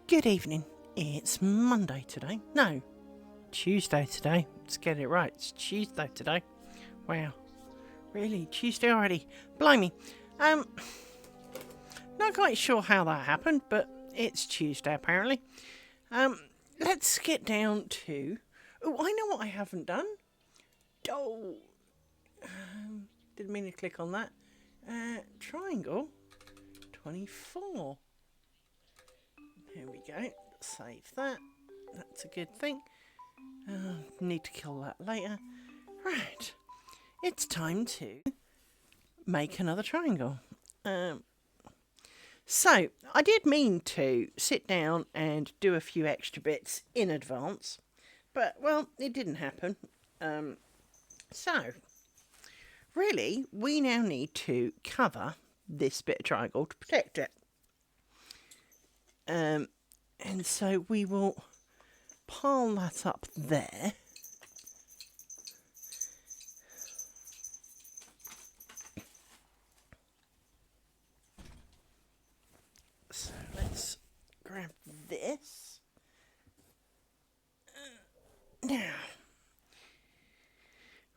Good evening. It's Monday today. No, Tuesday today. Let's get it right. It's Tuesday today. Wow. Really? Tuesday already? Blimey. Not quite sure how that happened, but it's Tuesday apparently. Let's get down to... Oh, I know what I haven't done. Oh. Didn't mean to click on that. Triangle 24. Here we go. Save that. That's a good thing. Need to kill that later. Right. It's time to make another triangle. So, I did mean to sit down and do a few extra bits in advance. But, well, it didn't happen. So, really, we now need to cover this bit of triangle to protect it. And so we will pile that up there. So let's grab this. Now,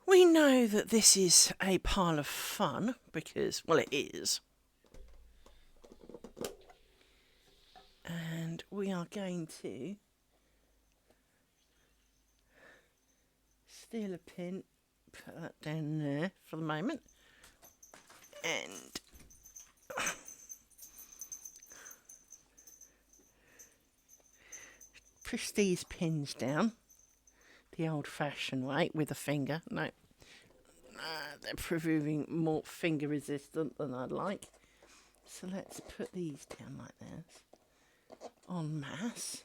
we know that this is a pile of fun because, well, it is. And we are going to steal a pin, put that down there for the moment, and push these pins down the old-fashioned way with a finger. No, they're proving more finger resistant than I'd like. So let's put these down like this, en masse.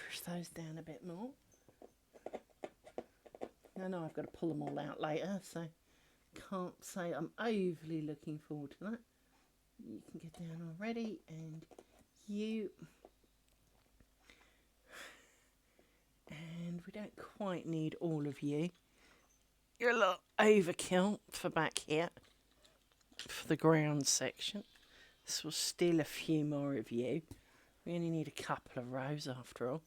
Push those down a bit more. I know I've got to pull them all out later, so can't say I'm overly looking forward to that. You can get down already, and you. And we don't quite need all of you. You're a lot overkill for back here, for the ground section. So we'll steal a few more of you. We only need a couple of rows after all.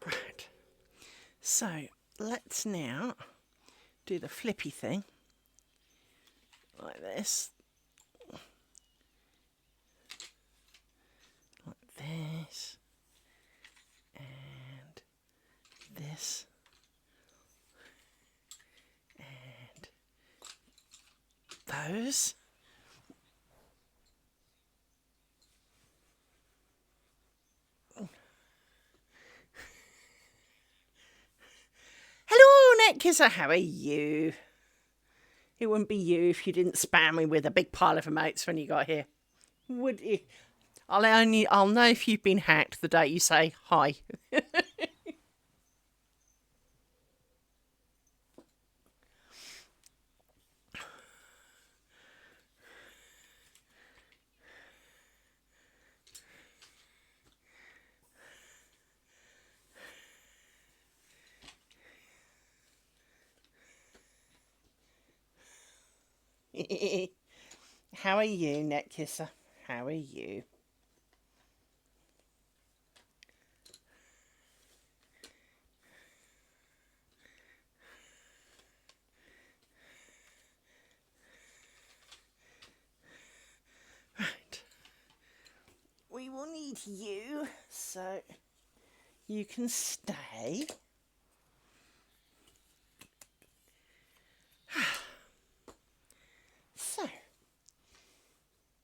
Right. So let's now do the flippy thing. Like this. Like this. And this. And those. Hello, Netkisser, how are you? It wouldn't be you if you didn't spam me with a big pile of emotes when you got here. Would you? I'll know if you've been hacked the day you say hi. How are you, Net Kisser? How are you? Right. We will need you, so you can stay. So,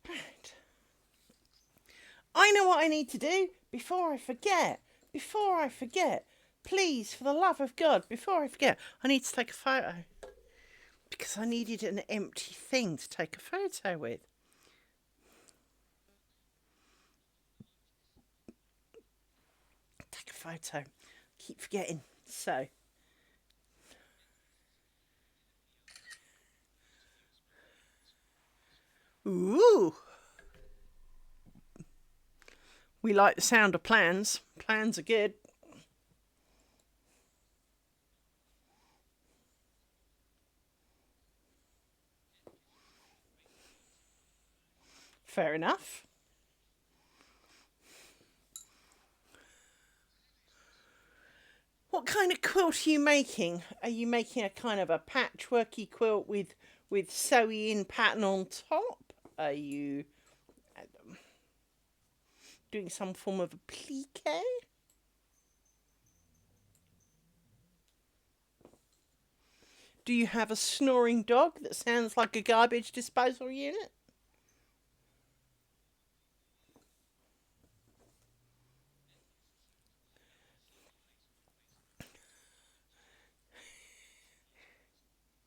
right. I know what I need to do before I forget. Please, for the love of God, before I forget, I need to take a photo. Because I needed an empty thing to take a photo with. Take a photo. Keep forgetting. So. Ooh. We like the sound of plans. Plans are good. Fair enough. What kind of quilt are you making? Are you making a kind of a patchworky quilt with sew-in pattern on top? Are you doing some form of a plique? Do you have a snoring dog that sounds like a garbage disposal unit?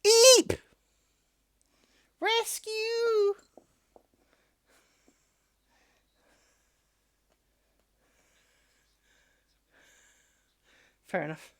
Eep! Rescue! Fair enough.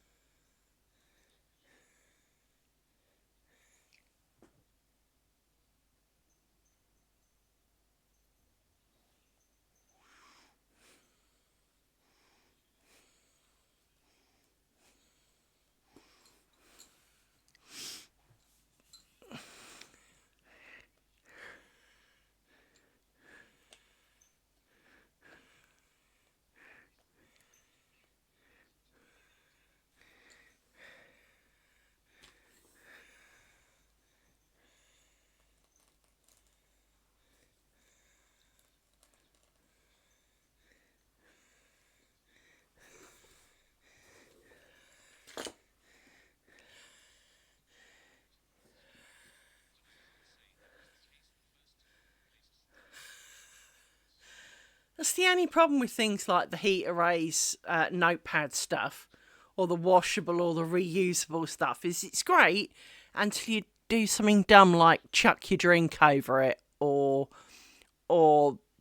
That's the only problem with things like the heat erase notepad stuff, or the washable or the reusable stuff, is it's great until you do something dumb like chuck your drink over it, or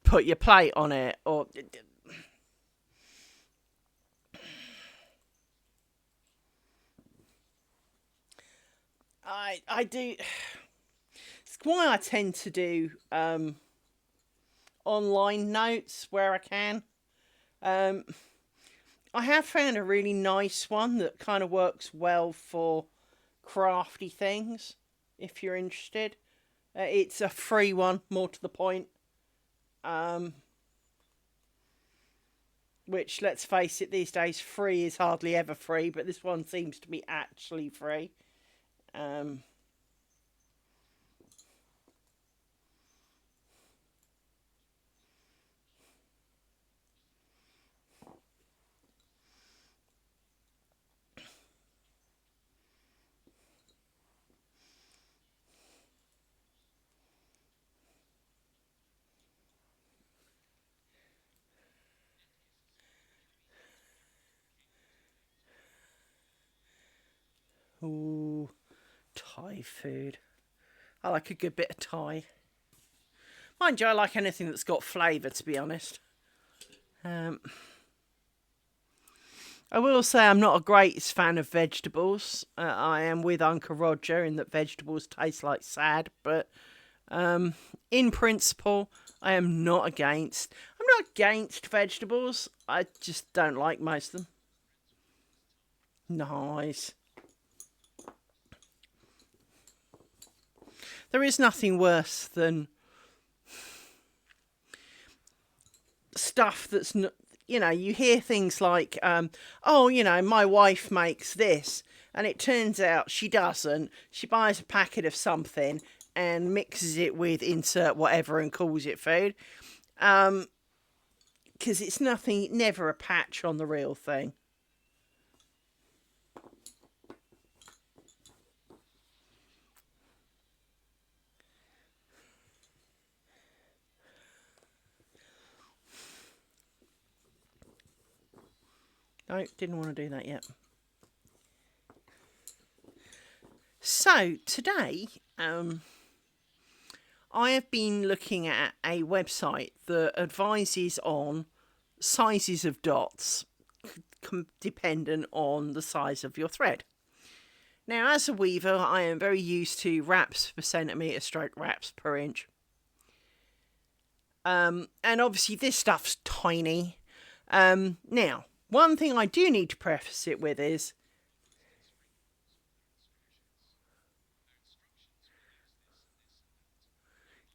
put your plate on it, or I do. It's why I tend to do online notes where I can. Um, I have found a really nice one that kind of works well for crafty things. If you're interested, it's a free one, more to the point. Um, which, let's face it, these days free is hardly ever free, but this one seems to be actually free. Um, ooh, Thai food. I like a good bit of Thai. Mind you, I like anything that's got flavour, to be honest. Um, I will say I'm not a greatest fan of vegetables. I am with Uncle Roger in that vegetables taste like sad, but in principle, I am not against. I'm not against vegetables. I just don't like most of them. Nice. There is nothing worse than stuff that's not, you hear things like, oh, my wife makes this, and it turns out she doesn't. She buys a packet of something and mixes it with insert whatever and calls it food. Because it's never a patch on the real thing. No, didn't want to do that yet. So, today, I have been looking at a website that advises on sizes of dots dependent on the size of your thread. Now, as a weaver, I am very used to wraps per centimetre stroke wraps per inch. And obviously this stuff's tiny. Now, one thing I do need to preface it with is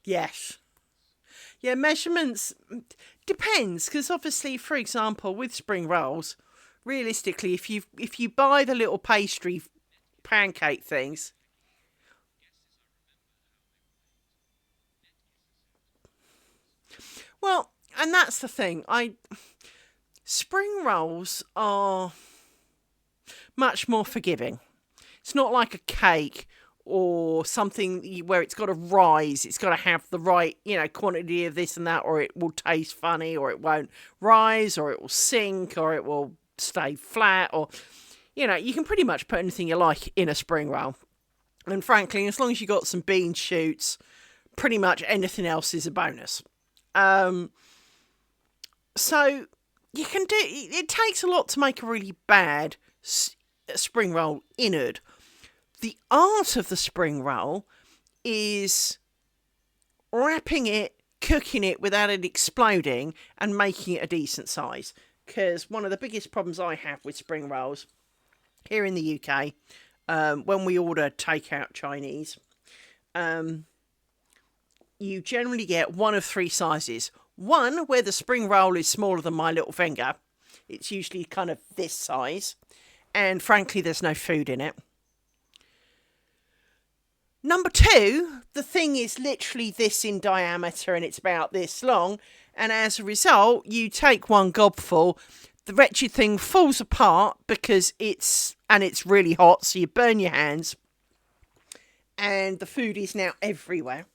yes. Yeah, measurements depends, because obviously, for example, with spring rolls, realistically, if you buy the little pastry pancake things, well, and that's the thing. Spring rolls are much more forgiving. It's not like a cake or something where it's got to rise. It's got to have the right, quantity of this and that, or it will taste funny, or it won't rise, or it will sink, or it will stay flat, or, you can pretty much put anything you like in a spring roll. And frankly, as long as you got some bean shoots, pretty much anything else is a bonus. So you can do, it takes a lot to make a really bad spring roll innard. The art of the spring roll is wrapping it, cooking it without it exploding, and making it a decent size. Because one of the biggest problems I have with spring rolls here in the UK, when we order takeout Chinese, you generally get one of three sizes. One, where the spring roll is smaller than my little finger. It's usually kind of this size. And frankly, there's no food in it. Number two, the thing is literally this in diameter and it's about this long. And as a result, you take one gobful, the wretched thing falls apart because it's really hot, so you burn your hands. And the food is now everywhere.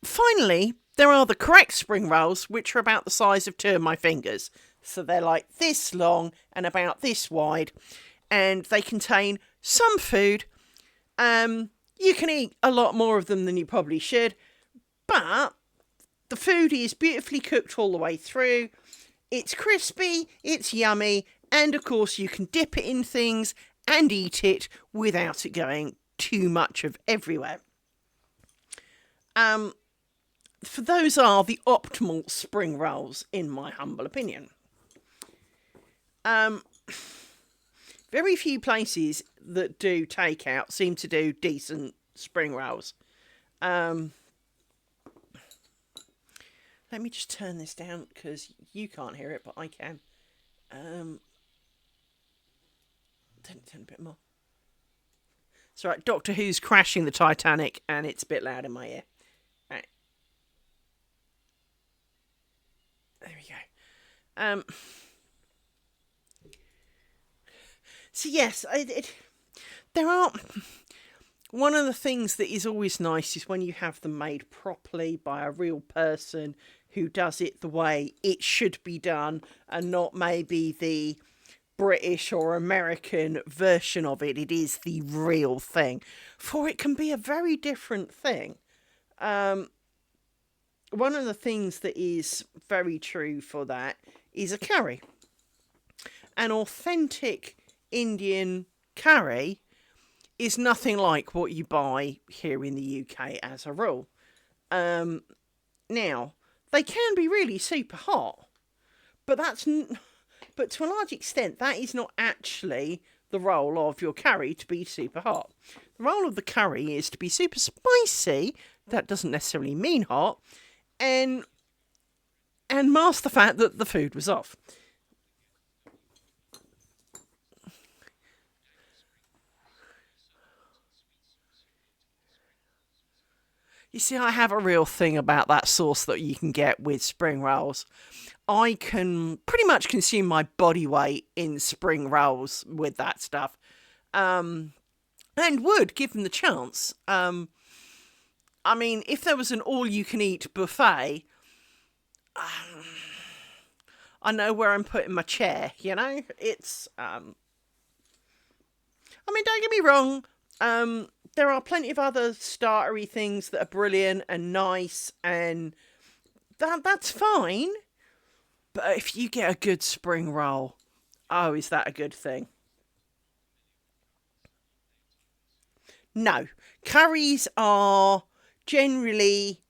Finally, there are the correct spring rolls, which are about the size of two of my fingers. So they're like this long and about this wide, and they contain some food. You can eat a lot more of them than you probably should, but the food is beautifully cooked all the way through. It's crispy, it's yummy, and of course you can dip it in things and eat it without it going too much of everywhere. For those are the optimal spring rolls, in my humble opinion. Very few places that do takeout seem to do decent spring rolls. Let me just turn this down because you can't hear it, but I can. Turn a bit more. It's all right. Doctor Who's crashing the Titanic, and it's a bit loud in my ear. Right. There we go. So yes, there are. One of the things that is always nice is when you have them made properly by a real person who does it the way it should be done, and not maybe the British or American version of it. It is the real thing, for it can be a very different thing. One of the things that is very true for that is a curry. An authentic Indian curry is nothing like what you buy here in the UK as a rule. Now, they can be really super hot, but that's But to a large extent, that is not actually the role of your curry to be super hot. The role of the curry is to be super spicy. That doesn't necessarily mean hot. And mask the fact that the food was off. You see, I have a real thing about that sauce that you can get with spring rolls. I can pretty much consume my body weight in spring rolls with that stuff. And would, given the chance. I mean, if there was an all-you-can-eat buffet, I know where I'm putting my chair, you know? It's, I mean, don't get me wrong, there are plenty of other startery things that are brilliant and nice, and that's fine. But if you get a good spring roll, oh, is that a good thing? No. Curries are generally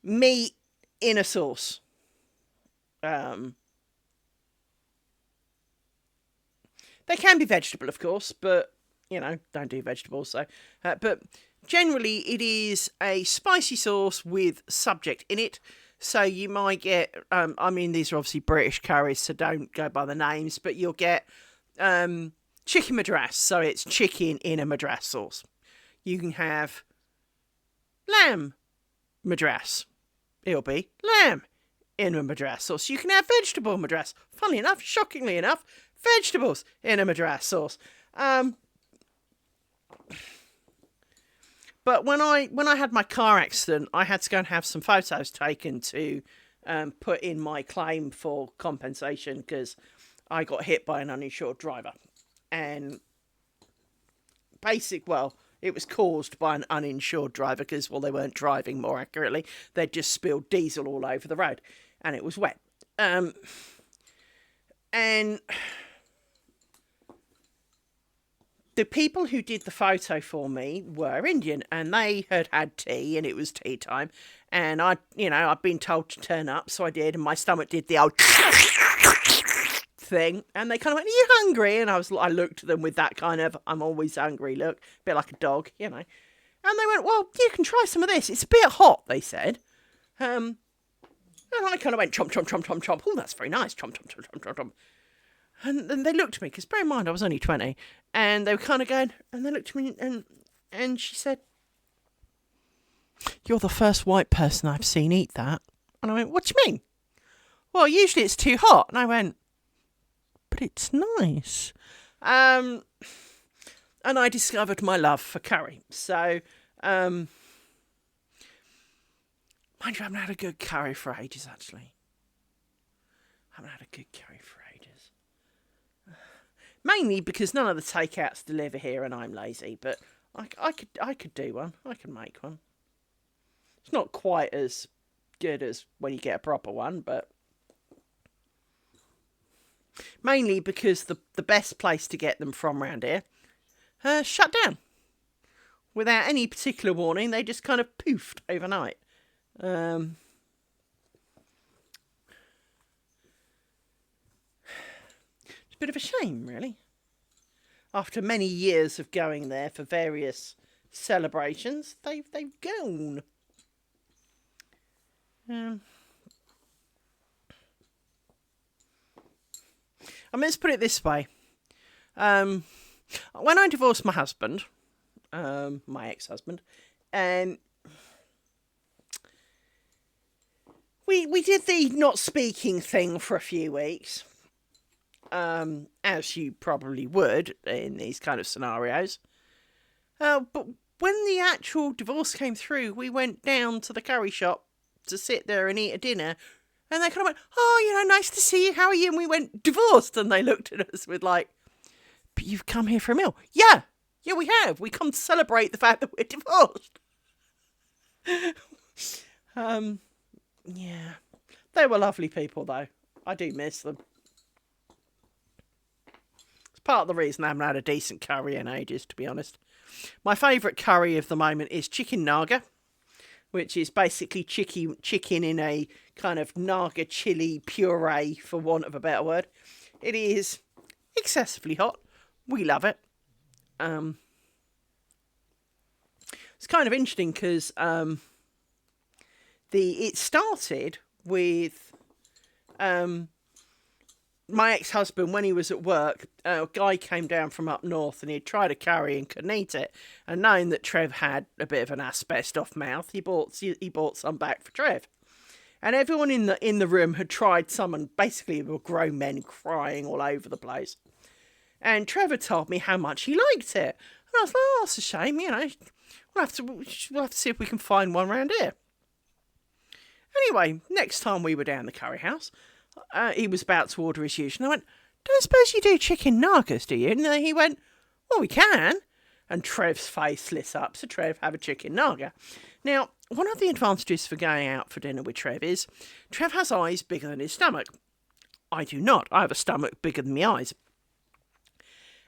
meat in a sauce. They can be vegetable, of course, but, you know, don't do vegetables. So, but generally it is a spicy sauce with subject in it. So you might get, I mean, these are obviously British curries, so don't go by the names, but you'll get chicken madras. So it's chicken in a madras sauce. You can have lamb madras. It'll be lamb in a madras sauce. You can have vegetable madras. Funnily enough, shockingly enough, vegetables in a madras sauce. But when I had my car accident, I had to go and have some photos taken to put in my claim for compensation because I got hit by an uninsured driver. And it was caused by an uninsured driver because, well, they weren't driving, more accurately. They'd just spilled diesel all over the road and it was wet. And the people who did the photo for me were Indian, and they had had tea, and it was tea time. And I'd been told to turn up, so I did, and my stomach did the old thing. And they kind of went, "Are you hungry?" And I looked at them with that kind of "I'm always hungry" look, a bit like a dog, you know. And they went, "Well, you can try some of this. It's a bit hot," they said. And I kind of went chomp, chomp, chomp, chomp, chomp. Oh, that's very nice. Chomp, chomp, chomp, chomp, chomp, chomp. And then they looked at me, because bear in mind, I was only 20. And they were kind of going, and they looked at me, and she said, "You're the first white person I've seen eat that." And I went, "What do you mean?" "Well, usually it's too hot." And I went, "But it's nice." And I discovered my love for curry. So, mind you, I haven't had a good curry for ages, actually. I haven't had a good curry for ages. Mainly because none of the takeouts deliver here and I'm lazy, but I could do one. I can make one. It's not quite as good as when you get a proper one, but mainly because the best place to get them from round here shut down. Without any particular warning, they just kind of poofed overnight. It's a bit of a shame, really. After many years of going there for various celebrations, they've gone. I mean, let's put it this way. When I divorced my husband, my ex-husband, and we did the not speaking thing for a few weeks, as you probably would in these kind of scenarios. But when the actual divorce came through, we went down to the curry shop to sit there and eat a dinner. And they kind of went, "Oh, nice to see you. How are you?" And we went, "Divorced." And they looked at us with like, "But you've come here for a meal." Yeah, we have. We come to celebrate the fact that we're divorced. Yeah. They were lovely people, though. I do miss them. It's part of the reason I haven't had a decent curry in ages, to be honest. My favourite curry of the moment is chicken naga. which is basically chicken in a kind of naga chili puree, for want of a better word. It is excessively hot. We love it. It's kind of interesting because it started with my ex-husband, when he was at work. A guy came down from up north and he'd tried a curry and couldn't eat it. And knowing that Trev had a bit of an asbestos mouth, he bought some back for Trev. And everyone in the room had tried some, and basically were grown men crying all over the place. And Trevor told me how much he liked it. And I was like, oh, that's a shame, We'll have to see if we can find one around here. Anyway, next time we were down the curry house, he was about to order his usual. And I went, don't suppose you do chicken nagas, do you? And he went, well, we can. And Trev's face lit up. So Trev, have a chicken naga. Now, one of the advantages for going out for dinner with Trev is Trev has eyes bigger than his stomach. I do not. I have a stomach bigger than my eyes.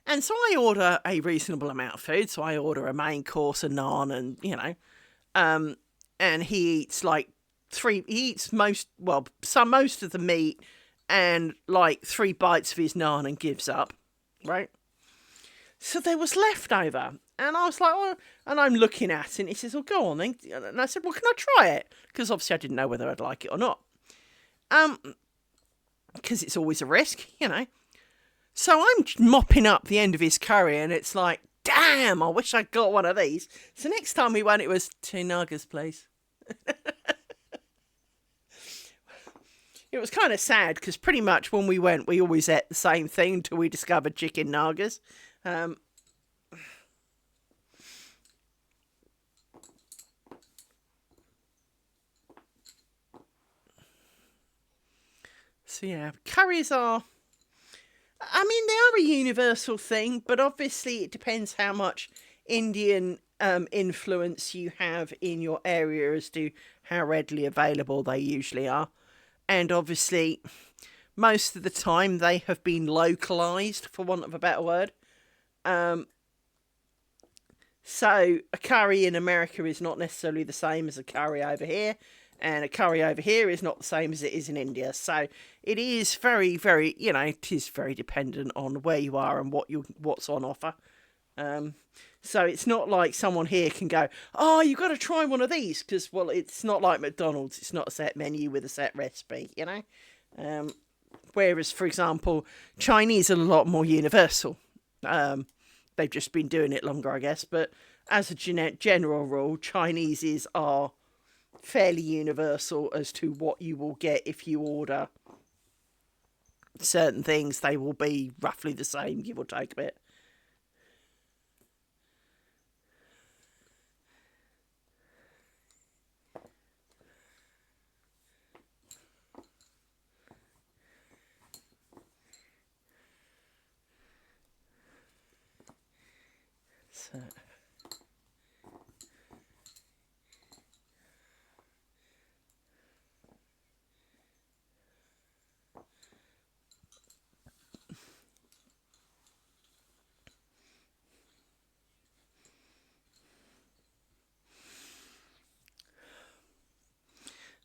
And so I order a reasonable amount of food. So I order a main course, a naan, and, and he eats most of the meat and like 3 bites of his naan and gives up, right? So there was leftover. And I was like, oh, and I'm looking at it, and he says, well, go on then. And I said, well, can I try it? Because obviously I didn't know whether I'd like it or not. Because it's always a risk, So I'm mopping up the end of his curry, and it's like, damn, I wish I'd got one of these. So next time we went, it was 2 nagas, please. It was kind of sad, because pretty much when we went, we always ate the same thing until we discovered chicken nagas. So yeah, curries are... they are a universal thing, but obviously it depends how much Indian influence you have in your area as to how readily available they usually are. And obviously, most of the time they have been localised, for want of a better word. So a curry in America is not necessarily the same as a curry over here. And a curry over here is not the same as it is in India. So it is very, very, it is very dependent on where you are and what's on offer. So it's not like someone here can go, oh, you've got to try one of these. Because, well, it's not like McDonald's. It's not a set menu with a set recipe, Whereas, for example, Chinese are a lot more universal. They've just been doing it longer, I guess. But as a general rule, Chineses are fairly universal as to what you will get if you order certain things. They will be roughly the same, give or take a bit.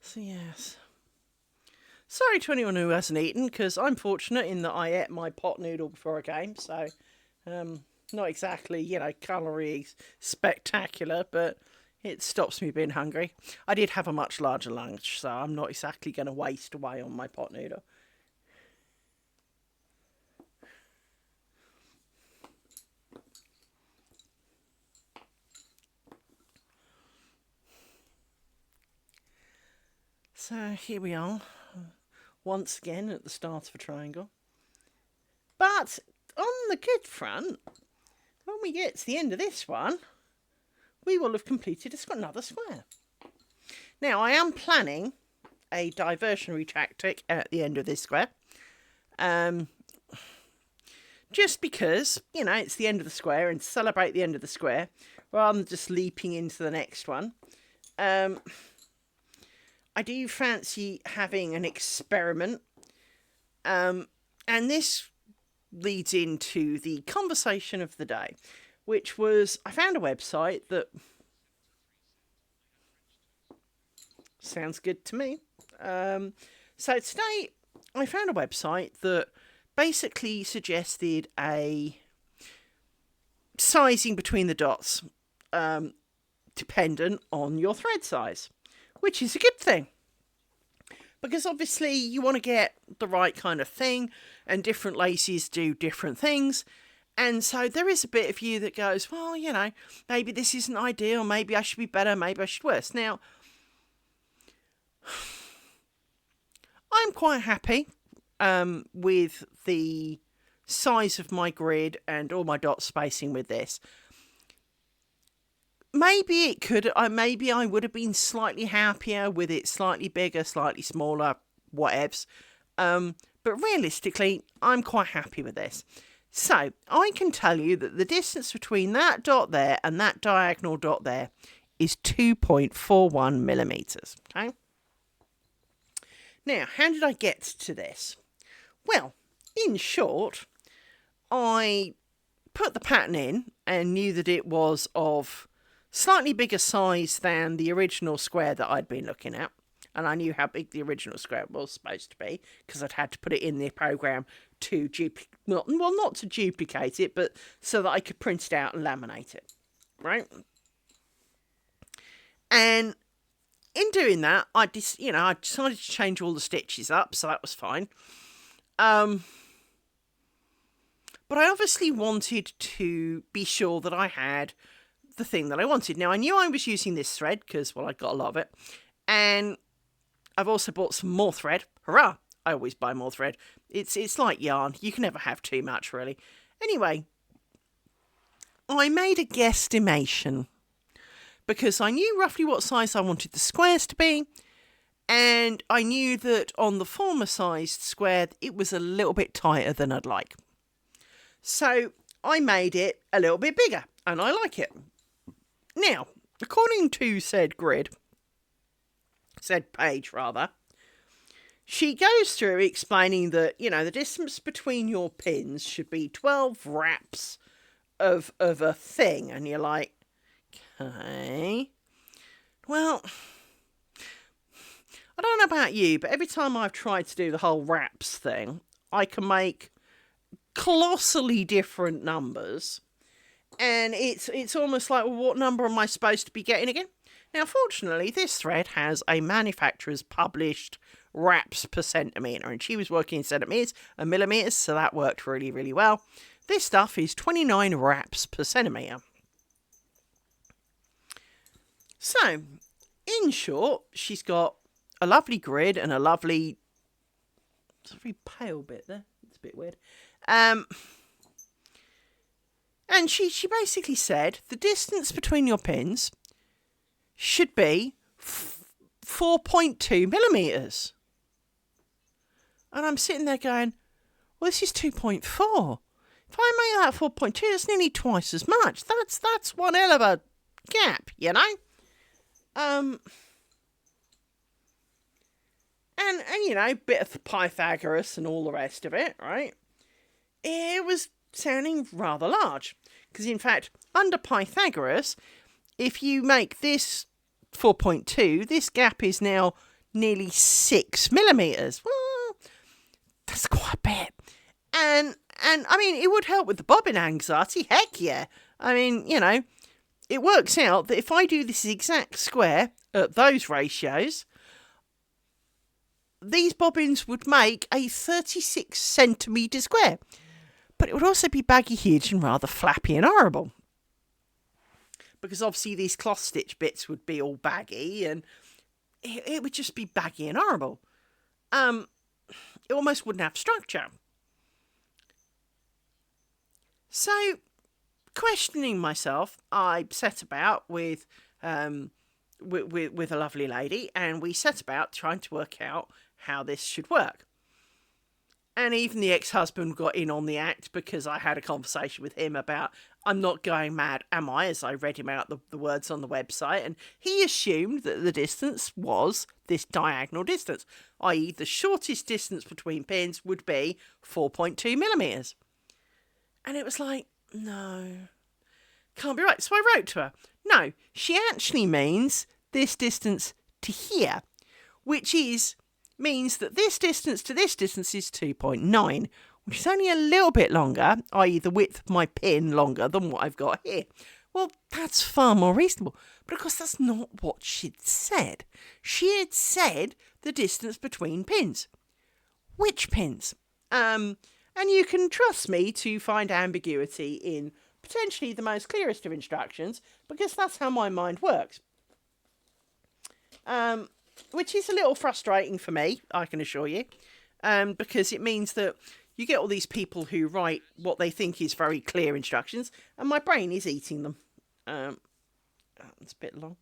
So yes. Sorry to anyone who hasn't eaten, because I'm fortunate in that I ate my pot noodle before I came, so not exactly, calorie spectacular, but it stops me being hungry. I did have a much larger lunch, so I'm not exactly going to waste away on my pot noodle. So here we are, once again at the start of a triangle. But on the good front, when we get to the end of this one, we will have completed another square. Now, I am planning a diversionary tactic at the end of this square. Just because, it's the end of the square, and to celebrate the end of the square, rather than just leaping into the next one, I do fancy having an experiment. And this leads into the conversation of the day, which was, I found a website that... Sounds good to me. So today I found a website that basically suggested a sizing between the dots, dependent on your thread size, which is a good thing. Because obviously you want to get the right kind of thing, and different laces do different things. And so there is a bit of you that goes, well, maybe this isn't ideal, maybe I should be better, maybe I should worse. Now, I'm quite happy with the size of my grid and all my dot spacing with this. Maybe I would have been slightly happier with it slightly bigger, slightly smaller, whatevs. But realistically, I'm quite happy with this. So, I can tell you that the distance between that dot there and that diagonal dot there is 2.41 millimetres. Okay? Now, how did I get to this? Well, in short, I put the pattern in and knew that it was of slightly bigger size than the original square that I'd been looking at. And I knew how big the original square was supposed to be, because I'd had to put it in the program to not to duplicate it, but so that I could print it out and laminate it, right? And in doing that, I decided to change all the stitches up, so that was fine. But I obviously wanted to be sure that I had the thing that I wanted. Now, I knew I was using this thread because, well, I got a lot of it. And I've also bought some more thread. Hurrah! I always buy more thread. It's like yarn. You can never have too much, really. Anyway, I made a guesstimation because I knew roughly what size I wanted the squares to be. And I knew that on the former sized square, it was a little bit tighter than I'd like. So I made it a little bit bigger, and I like it. Now, according to said page, she goes through explaining that, the distance between your pins should be 12 wraps of a thing. And you're like, okay, well, I don't know about you, but every time I've tried to do the whole wraps thing, I can make colossally different numbers. And it's almost like, well, what number am I supposed to be getting again? Now, fortunately, this thread has a manufacturer's published wraps per centimetre, and she was working in centimetres and millimetres, so that worked really, really well. This stuff is 29 wraps per centimetre. So, in short, she's got a lovely grid and a lovely... It's a very pale bit there. It's a bit weird. And she basically said the distance between your pins should be 4.2 millimetres. And I'm sitting there going, well, this is 2.4. If I make that 4.2, that's nearly twice as much. That's one hell of a gap, And bit of Pythagoras and all the rest of it, right? It was sounding rather large. Because, in fact, under Pythagoras, if you make this 4.2, this gap is now nearly 6 millimetres. Well, that's quite a bit. And I mean, it would help with the bobbin anxiety. Heck yeah. I mean, it works out that if I do this exact square at those ratios, these bobbins would make a 36 centimetre square. But it would also be baggy, huge, and rather flappy and horrible. Because obviously these cloth stitch bits would be all baggy, and it would just be baggy and horrible. It almost wouldn't have structure. So, questioning myself, I set about with a lovely lady, and we set about trying to work out how this should work. And even the ex-husband got in on the act because I had a conversation with him about, I'm not going mad, am I? As I read him out the words on the website. And he assumed that the distance was this diagonal distance, i.e. the shortest distance between pins would be 4.2 millimetres. And it was like, no, can't be right. So I wrote to her, no, she actually means this distance to here. which means that this distance to this distance is 2.9, which is only a little bit longer, i.e. the width of my pin longer than what I've got here. Well, that's far more reasonable. But of course, that's not what she'd said. She had said the distance between pins. Which pins? And you can trust me to find ambiguity in potentially the most clearest of instructions, because that's how my mind works. Which is a little frustrating for me, I can assure you, because it means that you get all these people who write what they think is very clear instructions, and my brain is eating them. It's a bit long.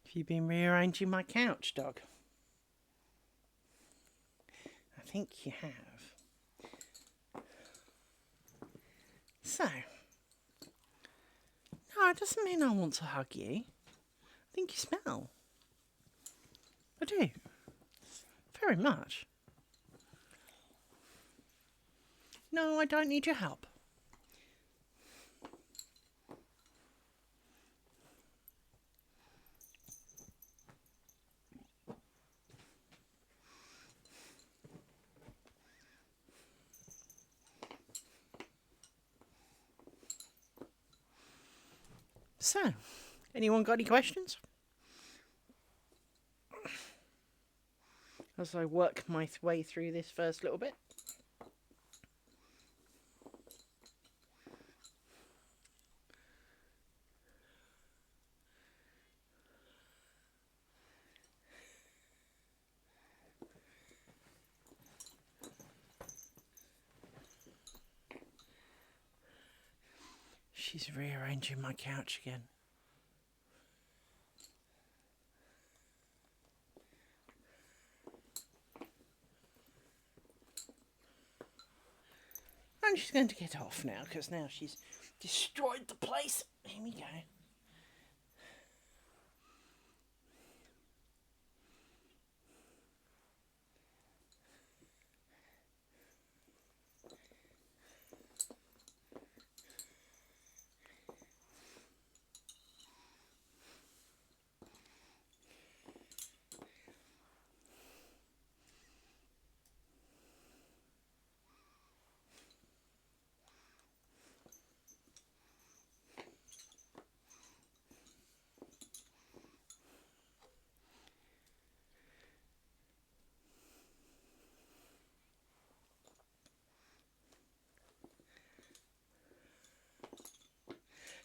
Have you been rearranging my couch, dog? I think you have. So, no, it doesn't mean I want to hug you. I think you smell. I do. Very much. No, I don't need your help. So, anyone got any questions? As I work my way through this first little bit. She's rearranging my couch again. And she's going to get off now, because now she's destroyed the place. Here we go.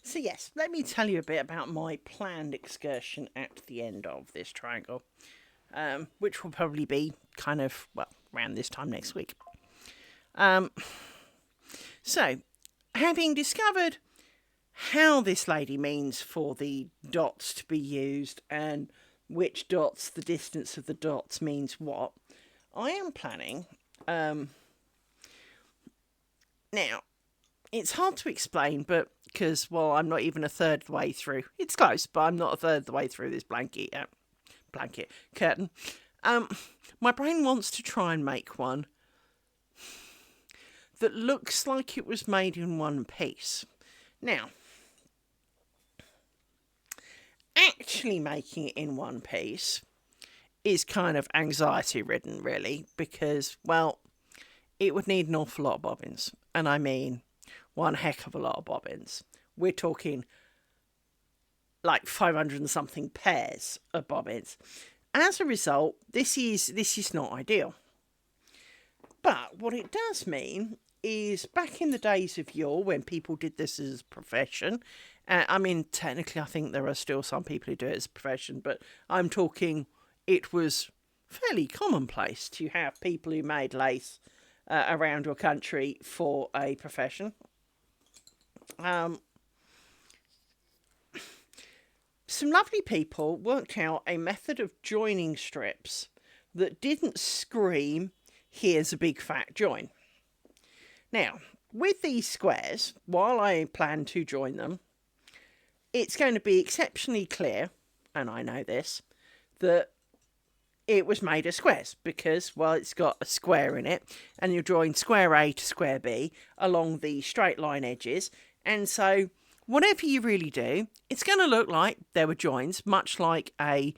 So yes, let me tell you a bit about my planned excursion at the end of this triangle, which will probably be kind of, well, around this time next week. So, having discovered how this lady means for the dots to be used and which dots, the distance of the dots means what, I am planning, now, it's hard to explain, but because, well, I'm not even a third of the way through. It's close, but I'm not a third of the way through this curtain. My brain wants to try and make one that looks like it was made in one piece. Now, actually making it in one piece is kind of anxiety-ridden, really, because, well, it would need an awful lot of bobbins. And I mean, one heck of a lot of bobbins. We're talking like 500 and something pairs of bobbins. As a result, this is not ideal. But what it does mean is, back in the days of yore, when people did this as a profession, I mean, technically I think there are still some people who do it as a profession, but I'm talking, it was fairly commonplace to have people who made lace around your country for a profession. Some lovely people worked out a method of joining strips that didn't scream, here's a big fat join. Now, with these squares, while I plan to join them, it's going to be exceptionally clear, and I know this, that it was made of squares because, well, it's got a square in it, and you're drawing square A to square B along the straight line edges, and so whatever you really do, it's going to look like there were joins, much like a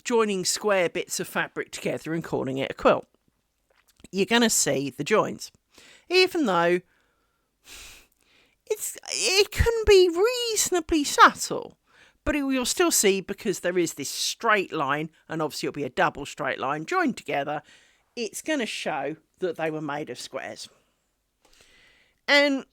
joining square bits of fabric together and calling it a quilt. You're going to see the joins, even though it can be reasonably subtle, but you'll still see, because there is this straight line, and obviously it'll be a double straight line joined together, it's going to show that they were made of squares. And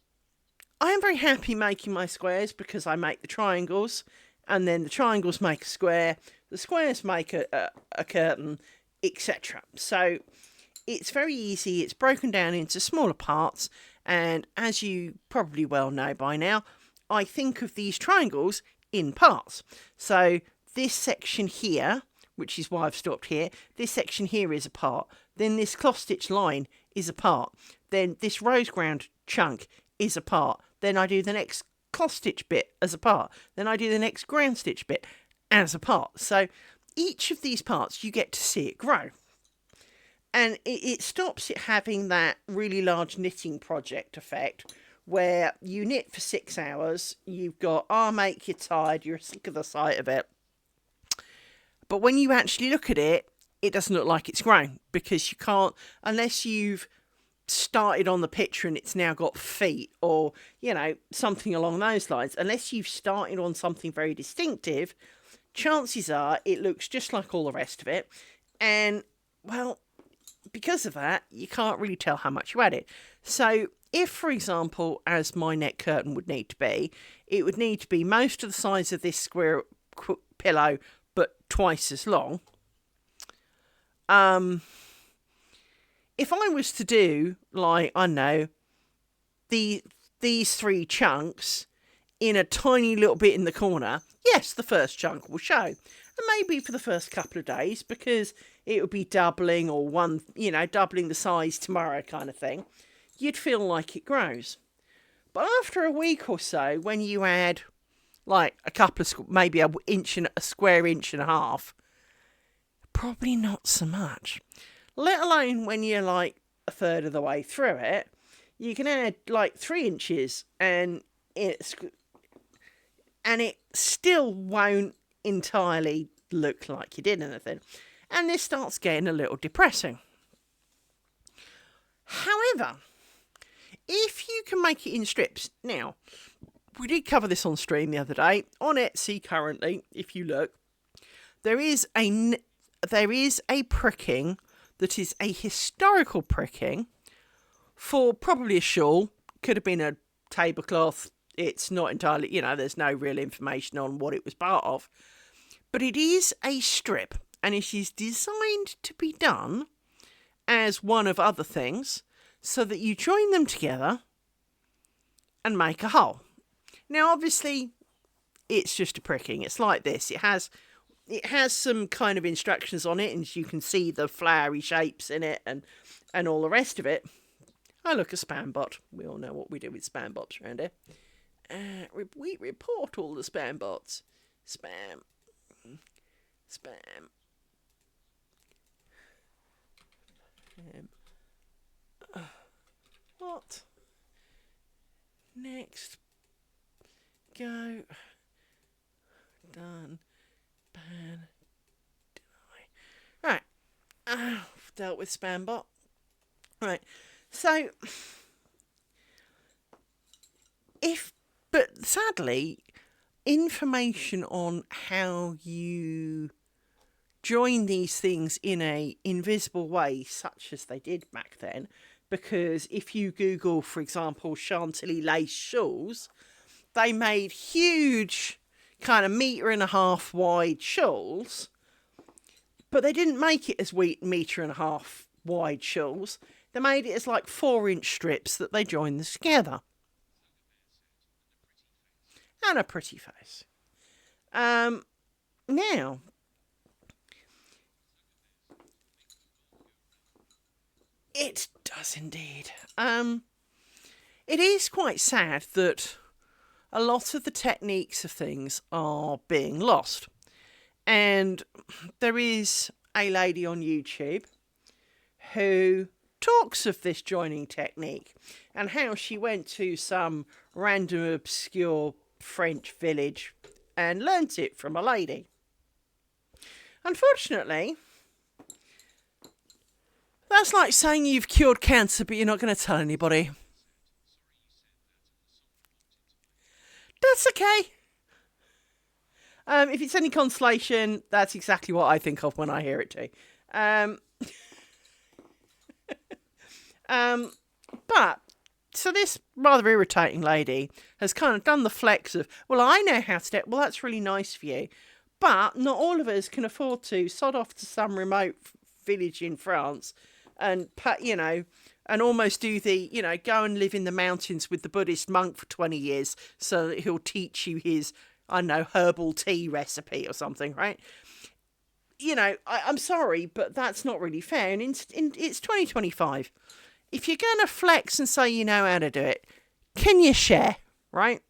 I am very happy making my squares, because I make the triangles, and then the triangles make a square, the squares make a curtain, etc. So it's very easy, it's broken down into smaller parts, and as you probably well know by now, I think of these triangles in parts. So this section here, which is why I've stopped here, this section here is a part, then this cloth stitch line is a part, then this rose ground chunk is a part, then I do the next cloth stitch bit as a part, then I do the next ground stitch bit as a part. So each of these parts, you get to see it grow. And it stops it having that really large knitting project effect where you knit for 6 hours, you've got arm ache, you're tired, you're sick of the sight of it. But when you actually look at it, it doesn't look like it's grown, because you can't, unless you've started on the picture and it's now got feet, or, you know, something along those lines, unless you've started on something very distinctive, chances are it looks just like all the rest of it. And, well, because of that, you can't really tell how much you added. So if, for example, as my neck curtain would need to be, it would need to be most of the size of this square pillow, but twice as long. If I was to do, like, I don't know, the these 3 chunks in a tiny little bit in the corner, yes, the first chunk will show. And maybe for the first couple of days, because it would be doubling or doubling the size tomorrow kind of thing, you'd feel like it grows. But after a week or so, when you add like a couple of, maybe a square inch and a half, probably not so much. Let alone when you're like a third of the way through it, you can add like 3 inches and it still won't entirely look like you did anything. And this starts getting a little depressing. However, if you can make it in strips, now, we did cover this on stream the other day. On Etsy currently, if you look, there is a pricking that is a historical pricking for probably a shawl. Could have been a tablecloth. It's not entirely, there's no real information on what it was part of. But it is a strip, and it is designed to be done as one of other things, so that you join them together and make a hole. Now, obviously, it's just a pricking. It's like this. It has some kind of instructions on it, and you can see the flowery shapes in it and all the rest of it. Oh, look, a spam bot. We all know what we do with spam bots around here. We report all the spam bots. Spam. What? Next. Go. Done. Ban. Deny. Right. Dealt with spam bot. Right. So, but sadly, information on how you join these things in a invisible way, such as they did back then, because if you Google, for example, Chantilly lace shawls, they made huge kind of 1.5 meter wide shawls, but they didn't make it as 1.5 meter wide shawls. They made it as like 4-inch strips that they joined together. And a pretty face. Now, it does indeed. It is quite sad that a lot of the techniques of things are being lost. And there is a lady on YouTube who talks of this joining technique and how she went to some random obscure French village and learnt it from a lady. Unfortunately, that's like saying you've cured cancer but you're not going to tell anybody. That's okay. If it's any consolation, that's exactly what I think of when I hear it too. But, so this rather irritating lady has kind of done the flex of, well, I know how to do it. Well, that's really nice for you. But not all of us can afford to sod off to some remote village in France and, and almost do the, go and live in the mountains with the Buddhist monk for 20 years so that he'll teach you his, herbal tea recipe or something, right? I'm sorry, but that's not really fair. And it's 2025. If you're going to flex and say you know how to do it, can you share, right?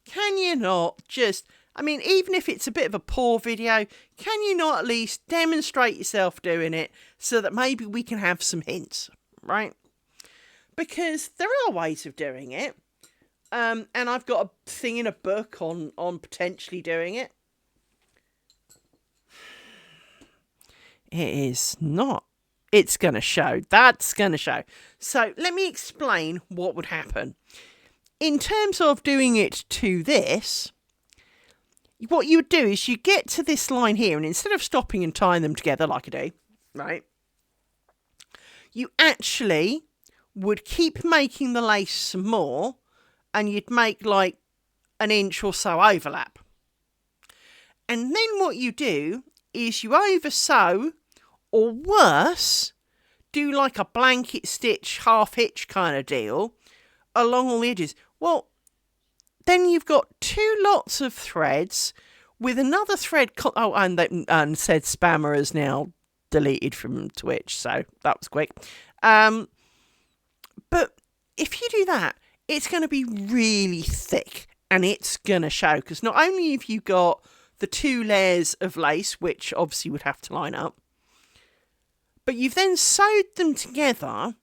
Can you not just, even if it's a bit of a poor video, can you not at least demonstrate yourself doing it so that maybe we can have some hints, right? Because there are ways of doing it. And I've got a thing in a book on potentially doing it. It is not. It's going to show. That's going to show. So let me explain what would happen. In terms of doing it to this, what you would do is you get to this line here, and instead of stopping and tying them together like I do, right, you actually would keep making the lace some more, and you'd make like 1 inch or so overlap. And then what you do is you over sew, or worse, do like a blanket stitch half hitch kind of deal along all the edges. Well, then you've got two lots of threads with another thread. And said spammer is now deleted from Twitch, so that was quick. But if you do that, it's going to be really thick and it's going to show, because not only have you got the two layers of lace, which obviously would have to line up, but you've then sewed them together.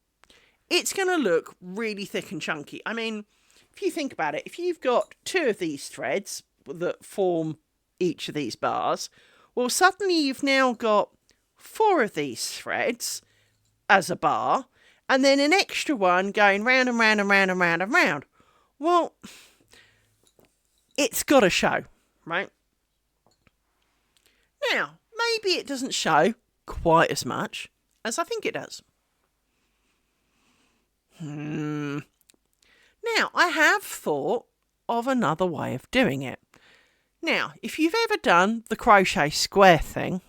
It's going to look really thick and chunky. I mean, if you think about it, if you've got two of these threads that form each of these bars, well, suddenly you've now got four of these threads as a bar, and then an extra one going round and round and round and round and round. Well, it's got to show, right? Now, maybe it doesn't show quite as much as I think it does. Now, I have thought of another way of doing it. Now, if you've ever done the crochet square thing,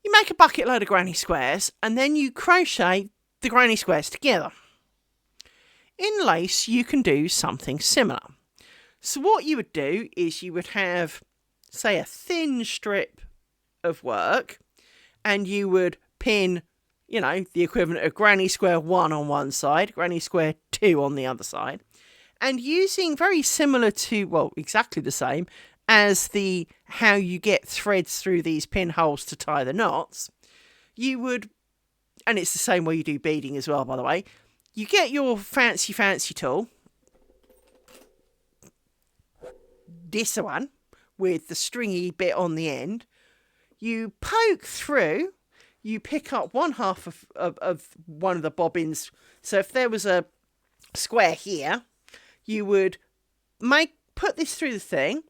you make a bucket load of granny squares and then you crochet the granny squares together. In lace, you can do something similar. So what you would do is you would have, say, a thin strip of work, and you would pin, the equivalent of granny square 1 on one side, granny square 2 on the other side, and using very similar to, well, exactly the same as the how you get threads through these pinholes to tie the knots, you would, and it's the same way you do beading as well, by the way, you get your fancy tool, this one, with the stringy bit on the end, you poke through, you pick up one half of one of the bobbins. So if there was a square here, you would put this through the thing,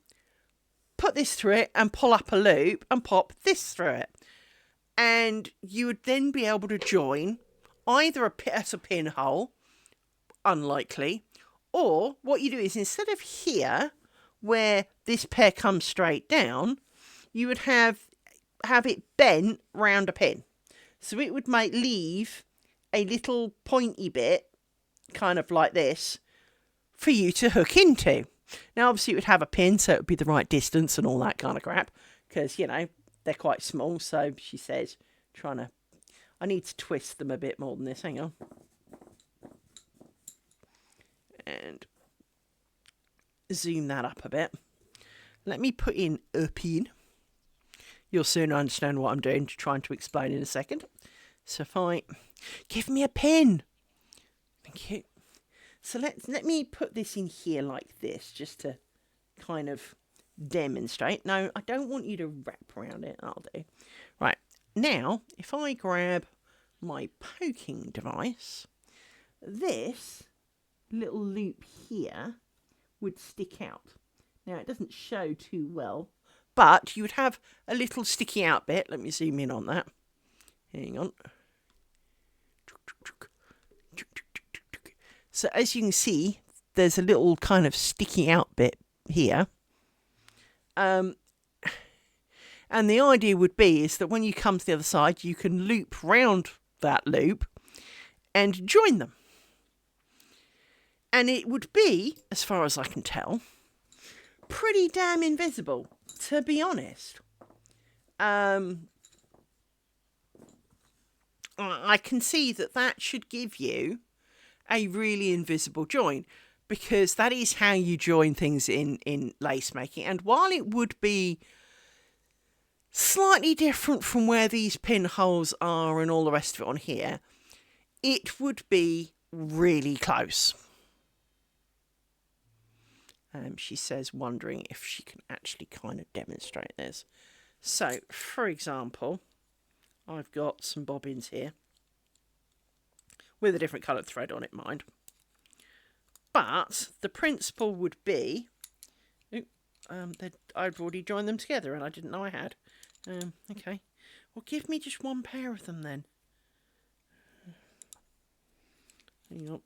put this through it, and pull up a loop and pop this through it. And you would then be able to join either a pinhole, unlikely, or what you do is instead of here, where this pair comes straight down, you would have it bent round a pin. So it would leave a little pointy bit, kind of like this, for you to hook into. Now, obviously, it would have a pin, so it would be the right distance and all that kind of crap, because, they're quite small. So she says, I need to twist them a bit more than this. Hang on. And zoom that up a bit. Let me put in a pin. You'll soon understand what I'm doing, trying to explain in a second. So if I... Give me a pin! Thank you. So let me put this in here like this, just to kind of demonstrate. No, I don't want you to wrap around it. I'll do. Right. Now, if I grab my poking device, this little loop here would stick out. Now, it doesn't show too well, but you would have a little sticky out bit. Let me zoom in on that. Hang on. So as you can see, there's a little kind of sticky out bit here. And the idea would be is that when you come to the other side, you can loop round that loop and join them. And it would be, as far as I can tell, pretty damn invisible, to be honest. I can see that should give you a really invisible join, because that is how you join things in lace making. And while it would be slightly different from where these pinholes are and all the rest of it on here, it would be really close. She says, wondering if she can actually kind of demonstrate this. So, for example, I've got some bobbins here with a different coloured thread on it, mind. But the principle would be... I've already joined them together and I didn't know I had. Okay. Well, give me just one pair of them then. Hang on.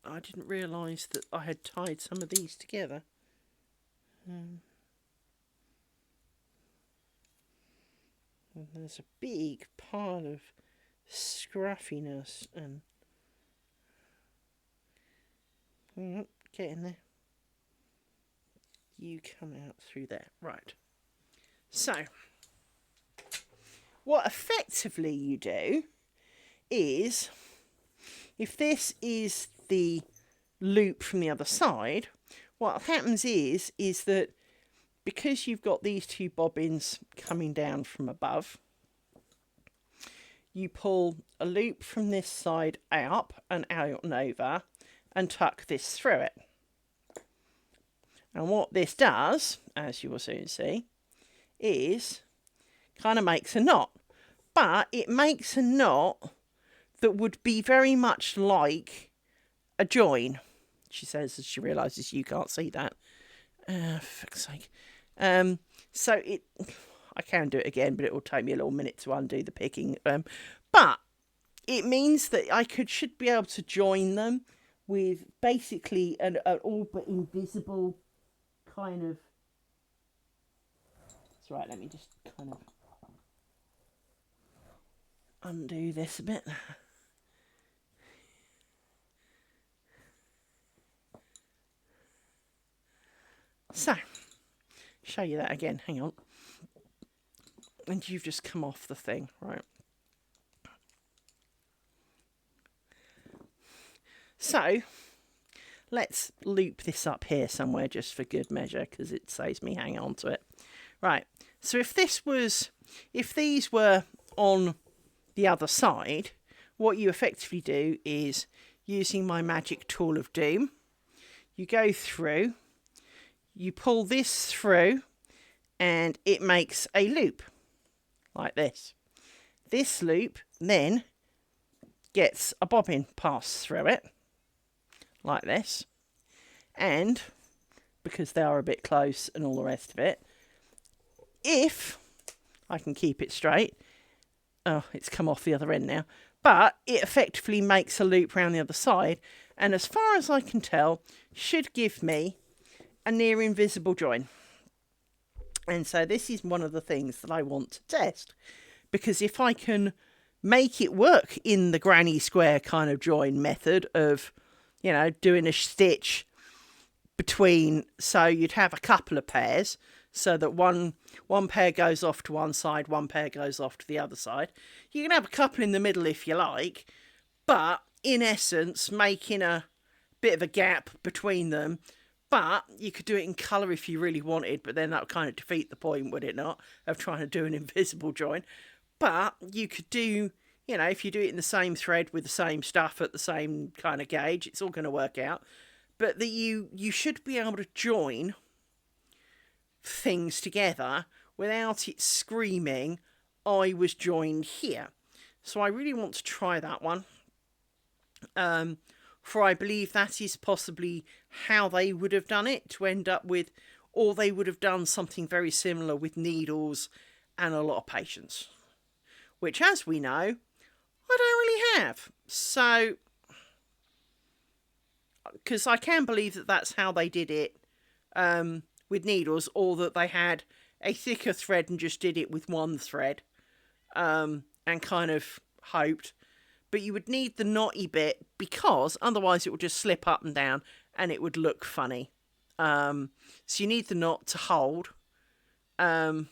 I didn't realise that I had tied some of these together. And there's a big pile of scruffiness and Get in there. You come out through there. Right. So, what effectively you do is, if this is the loop from the other side, what happens is that because you've got these two bobbins coming down from above, you pull a loop from this side up and out and over and tuck this through it. And what this does, as you will soon see, is kind of makes a knot. But it makes a knot that would be very much like a join, she says as she realises you can't see that. For fuck's sake. So I can do it again, but it will take me a little minute to undo the picking. But it means that I should be able to join them with basically an all but invisible kind of... That's right, let me just kind of undo this a bit. So, show you that again, hang on. And you've just come off the thing, right? So, let's loop this up here somewhere just for good measure, because it saves me hanging on to it. Right, so if these were on the other side, what you effectively do is, using my magic tool of doom, you go through, you pull this through, and it makes a loop, like this. This loop then gets a bobbin passed through it, like this. And, because they are a bit close and all the rest of it, if I can keep it straight, oh, it's come off the other end now, but it effectively makes a loop around the other side, and as far as I can tell, should give me a near invisible join. And so this is one of the things that I want to test, because if I can make it work in the granny square kind of join method of, you know, doing a stitch between, so you'd have a couple of pairs, so that one pair goes off to one side, one pair goes off to the other side. You can have a couple in the middle if you like, but in essence making a bit of a gap between them. But you could do it in colour if you really wanted, but then that would kind of defeat the point, would it not, of trying to do an invisible join. But you could do, you know, if you do it in the same thread with the same stuff at the same kind of gauge, it's all going to work out. But that you should be able to join things together without it screaming, I was joined here. So I really want to try that one. For I believe that is possibly how they would have done it, to end up with, or they would have done something very similar with needles and a lot of patience. Which, as we know, I don't really have. So, because I can believe that that's how they did it with needles, or that they had a thicker thread and just did it with one thread and kind of hoped. But you would need the knotty bit, because otherwise it would just slip up and down and it would look funny. So you need the knot to hold. But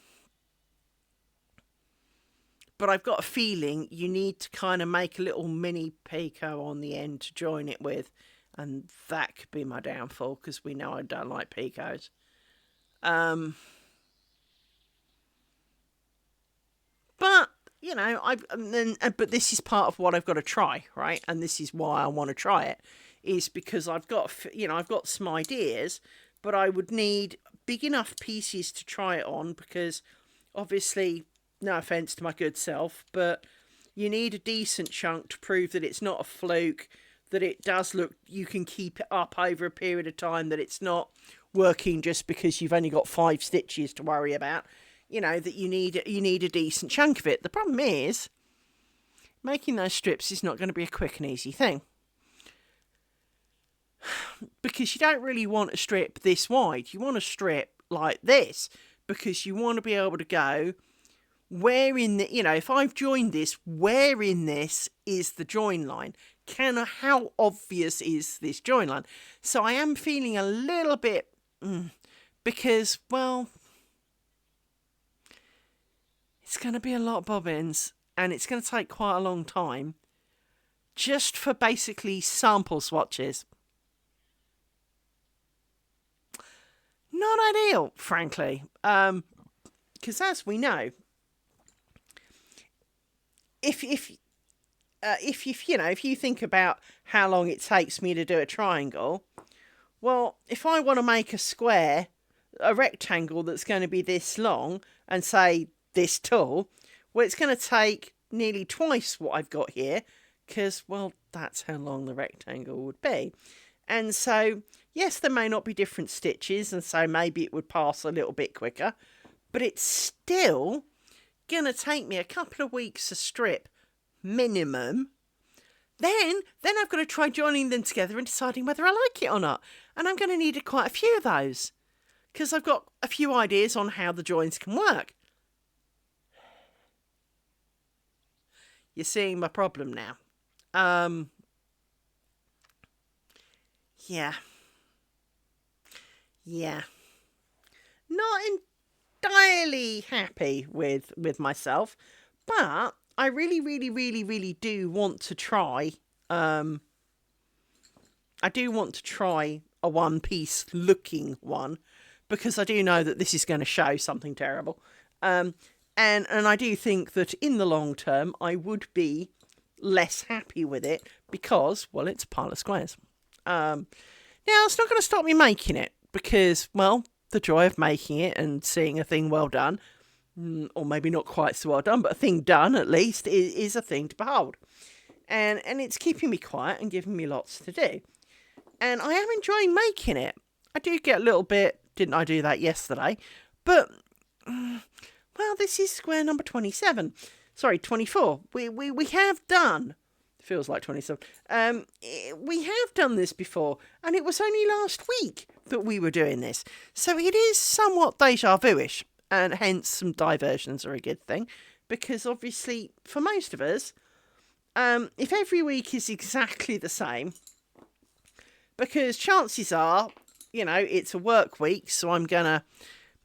I've got a feeling you need to kind of make a little mini picot on the end to join it with. And that could be my downfall, because we know I don't like picots. But, you know, but this is part of what I've got to try, right? And this is why I want to try it, is because I've got, you know, I've got some ideas, but I would need big enough pieces to try it on, because obviously, no offence to my good self, but you need a decent chunk to prove that it's not a fluke, that it does look, you can keep it up over a period of time, that it's not working just because you've only got 5 stitches to worry about. You know, that you need a decent chunk of it. The problem is, making those strips is not going to be a quick and easy thing. Because you don't really want a strip this wide. You want a strip like this, because you want to be able to go where in the, if I've joined this, where in this is the join line? How obvious is this join line? So I am feeling a little bit, because, well, it's going to be a lot of bobbins and it's going to take quite a long time just for basically sample swatches. Not ideal, frankly, because as we know, if you think about how long it takes me to do a triangle, well, if I want to make a square, a rectangle that's going to be this long and say this tall, well, it's going to take nearly twice what I've got here because, well, that's how long the rectangle would be. And so, yes, there may not be different stitches, and so maybe it would pass a little bit quicker, but it's still going to take me a couple of weeks to strip minimum. Then I've got to try joining them together and deciding whether I like it or not. And I'm going to need quite a few of those because I've got a few ideas on how the joins can work. You're seeing my problem now. Yeah. Not entirely happy with myself, but I really do want to try. I do want to try a one-piece looking one because I do know that this is going to show something terrible. And I do think that in the long term, I would be less happy with it because, well, it's a pile of squares. Now, it's not going to stop me making it because, well, the joy of making it and seeing a thing well done, or maybe not quite so well done, but a thing done at least is a thing to behold. And it's keeping me quiet and giving me lots to do. And I am enjoying making it. I do get a little bit, didn't I do that yesterday? But, well, this is square number 27. Sorry, 24. We have done, feels like 27. We have done this before, and it was only last week that we were doing this. So it is somewhat deja vu-ish, and hence some diversions are a good thing. Because obviously, for most of us, if every week is exactly the same, because chances are, it's a work week, so I'm going to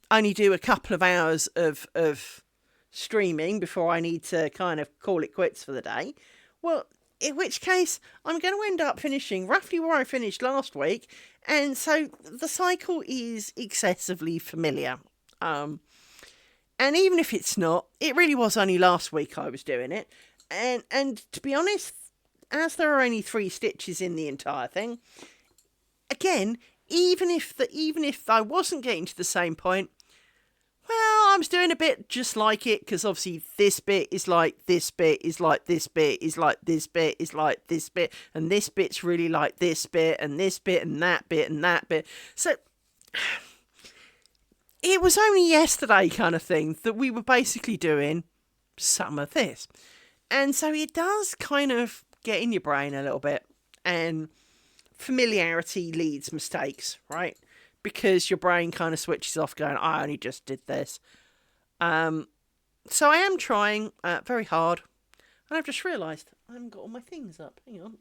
only do a couple of hours of streaming before I need to kind of call it quits for the day. Well, in which case, I'm going to end up finishing roughly where I finished last week, and so the cycle is excessively familiar. And even if it's not, it really was only last week I was doing it. And to be honest, as there are only 3 stitches in the entire thing, again, even if I wasn't getting to the same point, well, I was doing a bit just like it, because obviously this bit is like this bit is like this bit is like this bit is like this bit, and this bit's really like this bit, and this bit and that bit and that bit. So it was only yesterday kind of thing that we were basically doing some of this. And so it does kind of get in your brain a little bit, and familiarity leads mistakes, right? Because your brain kind of switches off going, I only just did this. So I am trying very hard. And I've just realised I haven't got all my things up. Hang on.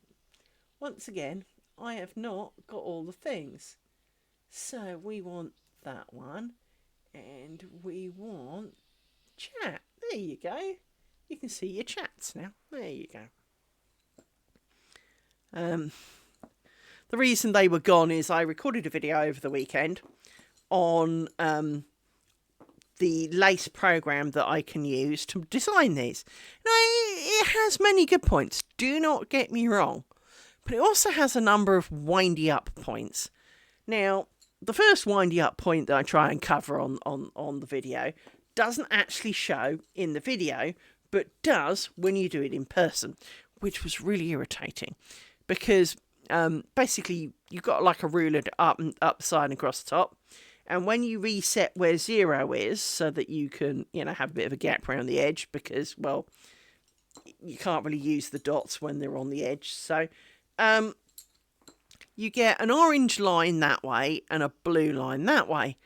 Once again, I have not got all the things. So we want that one. And we want chat. There you go. You can see your chats now. There you go. The reason they were gone is I recorded a video over the weekend on the lace program that I can use to design these. Now, it has many good points, do not get me wrong, but it also has a number of windy up points. Now, the first windy up point that I try and cover on the video doesn't actually show in the video, but does when you do it in person, which was really irritating because basically you've got like a ruler up side and across the top, and when you reset where 0 is so that you can have a bit of a gap around the edge, because well you can't really use the dots when they're on the edge, so you get an orange line that way and a blue line that way.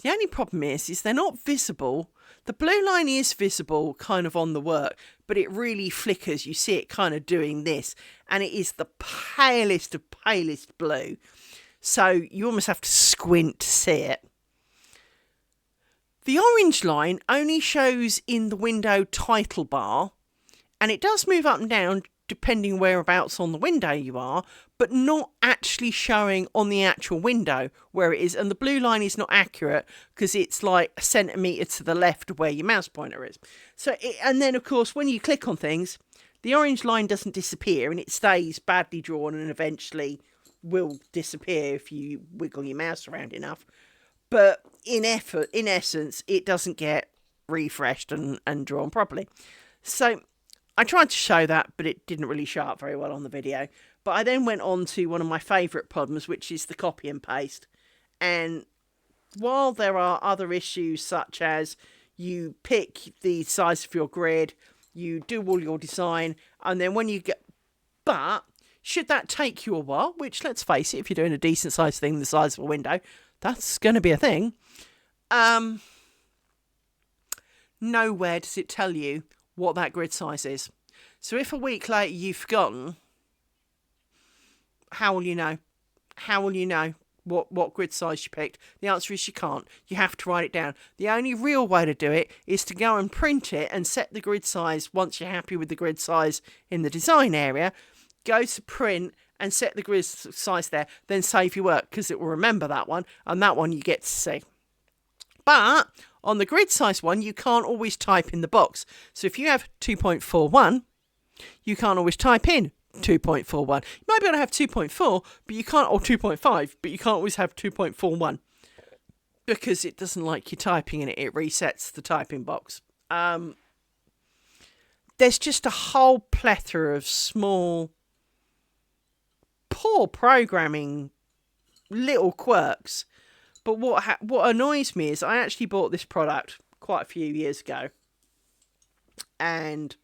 The only problem is they're not visible. The blue line is visible kind of on the work, but it really flickers. You see it kind of doing this, and it is the palest of palest blue. So you almost have to squint to see it. The orange line only shows in the window title bar, and it does move up and down depending whereabouts on the window you are, but not actually showing on the actual window where it is. And the blue line is not accurate because it's like a centimetre to the left of where your mouse pointer is. And then, of course, when you click on things, the orange line doesn't disappear and it stays badly drawn and eventually will disappear if you wiggle your mouse around enough. But in essence, it doesn't get refreshed and drawn properly. So I tried to show that, but it didn't really show up very well on the video. But I then went on to one of my favourite problems, which is the copy and paste. And while there are other issues such as you pick the size of your grid, you do all your design, and then when you get... But should that take you a while, which, let's face it, if you're doing a decent sized thing the size of a window, that's going to be a thing. Nowhere does it tell you what that grid size is. So if a week later you've forgotten, how will you know? How will you know what grid size you picked? The answer is you can't. You have to write it down. The only real way to do it is to go and print it and set the grid size once you're happy with the grid size in the design area. Go to print and set the grid size there, then save your work because it will remember that one, and that one you get to see. But on the grid size one, you can't always type in the box. So if you have 2.41, you can't always type in 2.41. You might be able to have 2.4, but you can't, or 2.5, but you can't always have 2.41 because it doesn't like you typing in it. It resets the typing box. There's just a whole plethora of small, poor programming little quirks. But what annoys me is I actually bought this product quite a few years ago, and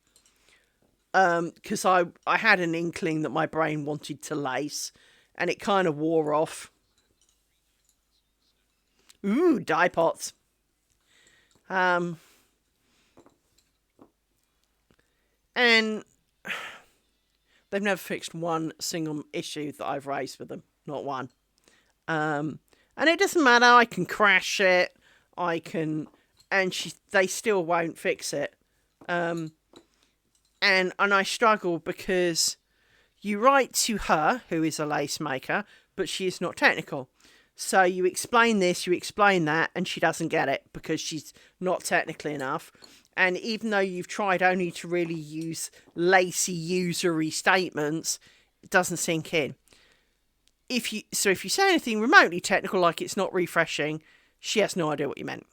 because I had an inkling that my brain wanted to lace, and it kind of wore off. Ooh, dye pots. And they've never fixed one single issue that I've raised with them. Not one. And it doesn't matter. I can crash it. They still won't fix it. And I struggle because you write to her, who is a lace maker, but she is not technical. So you explain this, you explain that, and she doesn't get it because she's not technical enough. And even though you've tried only to really use lacy, usury statements, it doesn't sink in. If you say anything remotely technical, like it's not refreshing, she has no idea what you meant.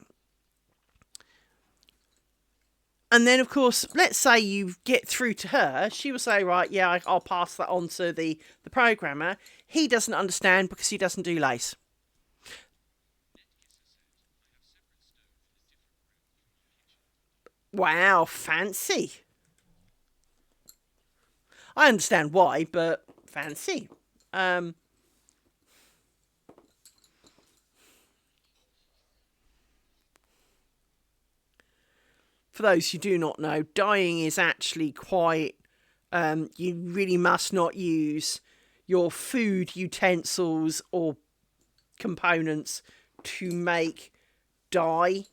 And then, of course, let's say you get through to her. She will say, right, yeah, I'll pass that on to the programmer. He doesn't understand because he doesn't do lace. Wow, fancy. I understand why, but fancy. For those who do not know, dyeing is actually quite... you really must not use your food utensils or components to make dye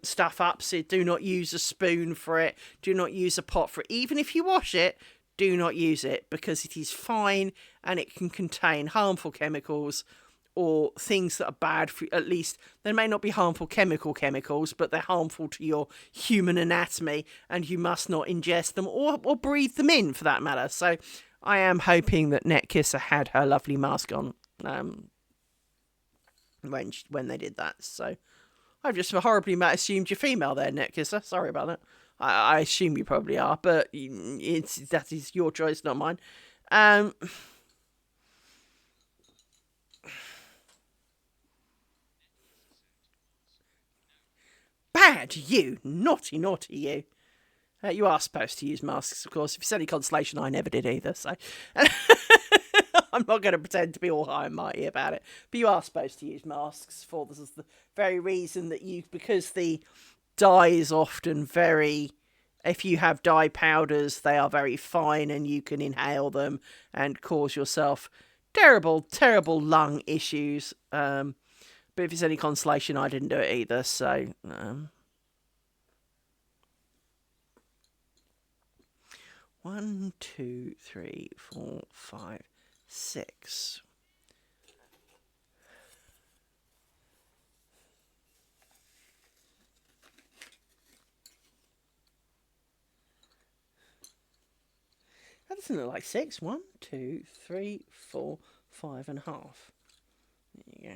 stuff up. So do not use a spoon for it. Do not use a pot for it. Even if you wash it, do not use it because it is fine and it can contain harmful chemicals or things that are bad for you. At least they may not be harmful chemicals, but they're harmful to your human anatomy, and you must not ingest them or breathe them in for that matter. So I am hoping that Netkisser had her lovely mask on when they did that. So I've just horribly assumed you're female there, Netkisser. Sorry about that. I assume you probably are, but that is your choice, not mine. Bad you, naughty you. You are supposed to use masks, of course. If it's any consolation, I never did either, so I'm not going to pretend to be all high and mighty about it. But you are supposed to use masks for the very reason that because the dye is often very, if you have dye powders, they are very fine and you can inhale them and cause yourself terrible, terrible lung issues. But if it's any consolation, I didn't do it either, so... 1, 2, 3, 4, 5, 6. That doesn't look like 6. 1, 2, 3, 4, 5.5. There you go.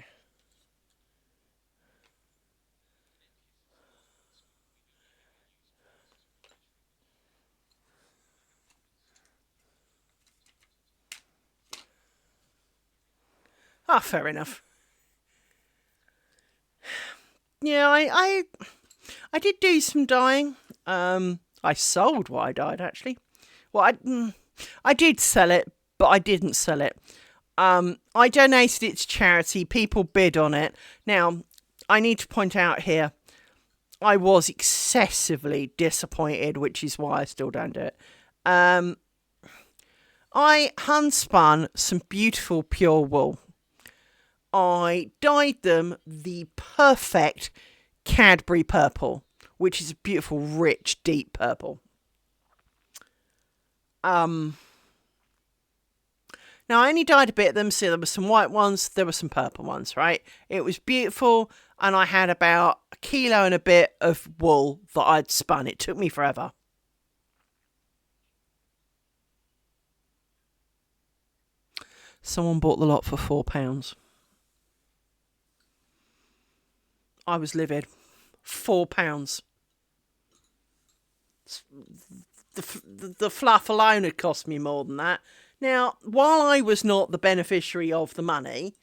Ah, fair enough. Yeah, I did do some dyeing. I sold what I dyed, actually. Well, I did sell it, but I didn't sell it. I donated it to charity. People bid on it. Now, I need to point out here, I was excessively disappointed, which is why I still don't do it. I hand-spun some beautiful pure wool. I dyed them the perfect Cadbury purple, which is a beautiful, rich, deep purple. Now, I only dyed a bit of them, so there were some white ones, there were some purple ones, right? It was beautiful, and I had about 1 kilo and a bit of wool that I'd spun. It took me forever. Someone bought the lot for £4. I was livid. £4. The fluff alone had cost me more than that. Now, while I was not the beneficiary of the money,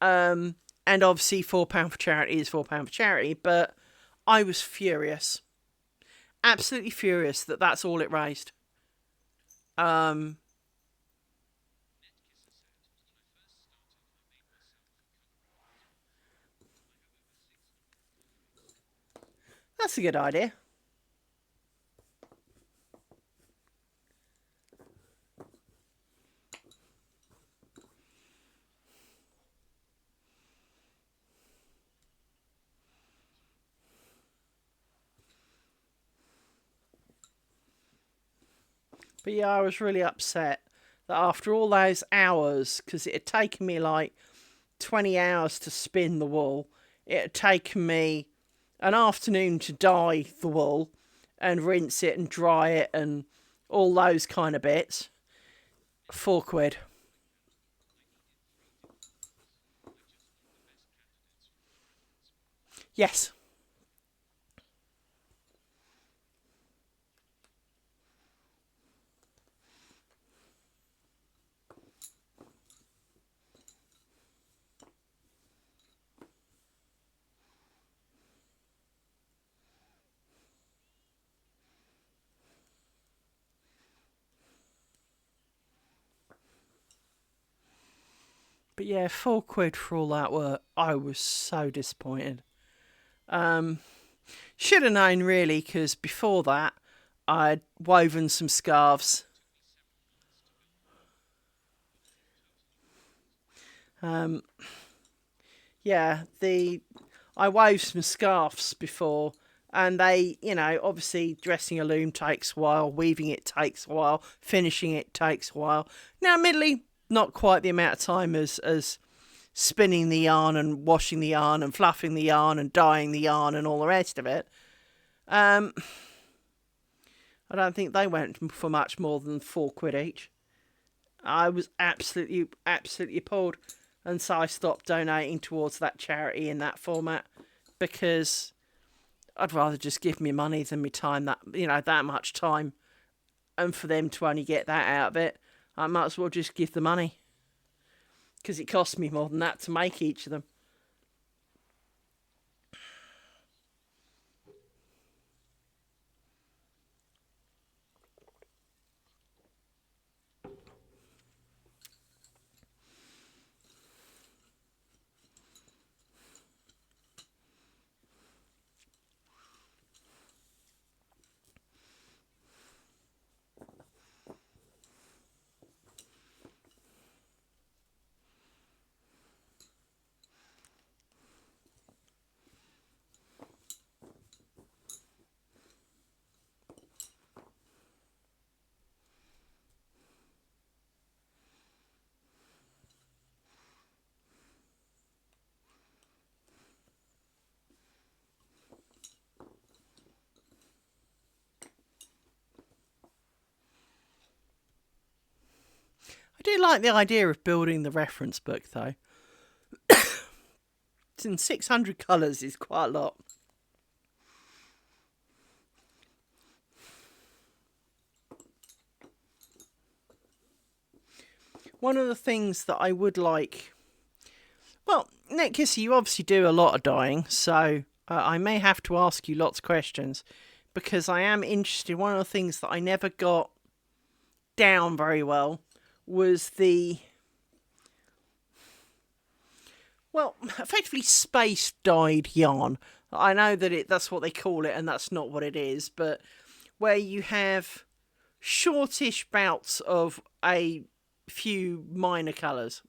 and obviously £4 for charity is £4 for charity, but I was furious. Absolutely furious that that's all it raised. That's a good idea. But yeah, I was really upset that after all those hours, because it had taken me like 20 hours to spin the wool, it had taken me an afternoon to dye the wool and rinse it and dry it and all those kind of bits. £4. Yes. But yeah, £4 for all that work. I was so disappointed. Should have known really, because before that, I'd woven some scarves. Yeah, I wove some scarves before, and they, obviously dressing a loom takes a while, weaving it takes a while, finishing it takes a while. Now, admittedly, not quite the amount of time as spinning the yarn and washing the yarn and fluffing the yarn and dyeing the yarn and all the rest of it. I don't think they went for much more than £4 each. I was absolutely appalled, and so I stopped donating towards that charity in that format, because I'd rather just give me money than me time, that much time, and for them to only get that out of it, I might as well just give the money, because it cost me more than that to make each of them. I do like the idea of building the reference book, though. It's in 600 colours is quite a lot. One of the things that I would like... Well, Nick Kissy, you obviously do a lot of dyeing, so I may have to ask you lots of questions, because I am interested. One of the things that I never got down very well was the... Well, effectively space dyed yarn. I know that that's what they call it, and that's not what it is, but where you have shortish bouts of a few minor colours.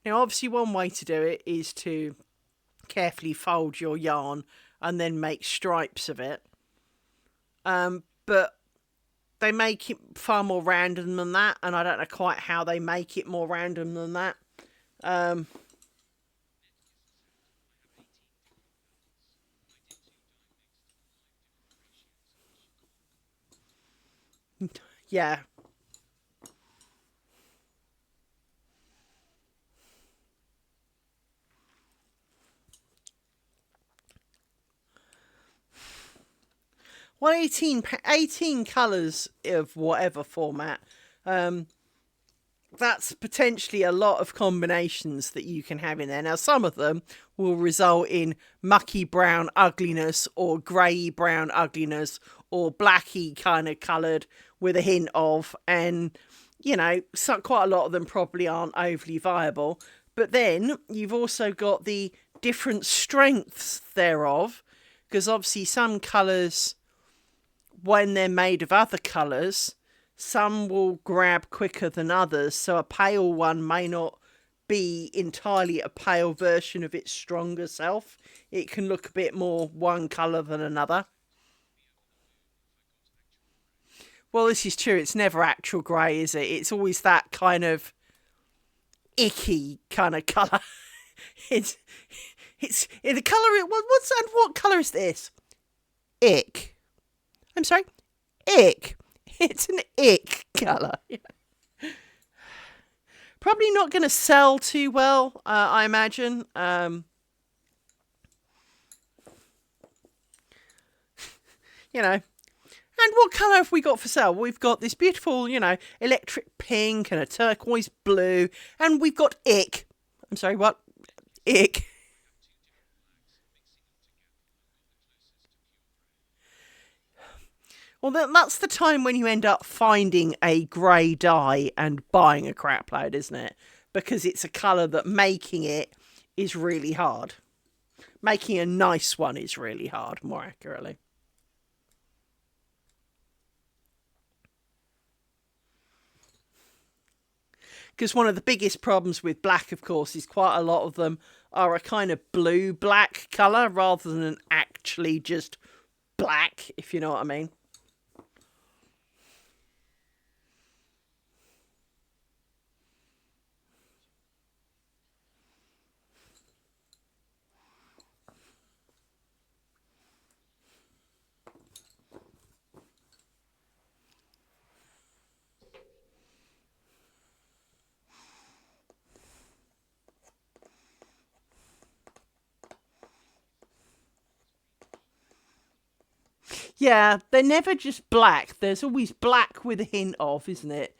Now, obviously, one way to do it is to carefully fold your yarn and then make stripes of it. But they make it far more random than that, and I don't know quite how they make it more random than that. Yeah. Well, 18 colours of whatever format. That's potentially a lot of combinations that you can have in there. Now, some of them will result in mucky brown ugliness or grey brown ugliness or blacky kind of coloured with a hint of, and, you know, quite a lot of them probably aren't overly viable. But then you've also got the different strengths thereof, because obviously some colours, when they're made of other colours, some will grab quicker than others, so a pale one may not be entirely a pale version of its stronger self. It can look a bit more one colour than another. Well, this is true. It's never actual grey, is it? It's always that kind of icky kind of colour. it's in the colour. What colour is this? Ick. I'm sorry. Ick. It's an ick colour. Probably not going to sell too well, I imagine. You know. And what colour have we got for sale? We've got this beautiful, you know, electric pink and a turquoise blue. And we've got ick. I'm sorry, what? Ick. Well, that's the time when you end up finding a grey dye and buying a crap load, isn't it? Because it's a colour that making it is really hard. Making a nice one is really hard, more accurately. Because one of the biggest problems with black, of course, is quite a lot of them are a kind of blue-black colour rather than actually just black, if you know what I mean. Yeah, they're never just black. There's always black with a hint of, isn't it?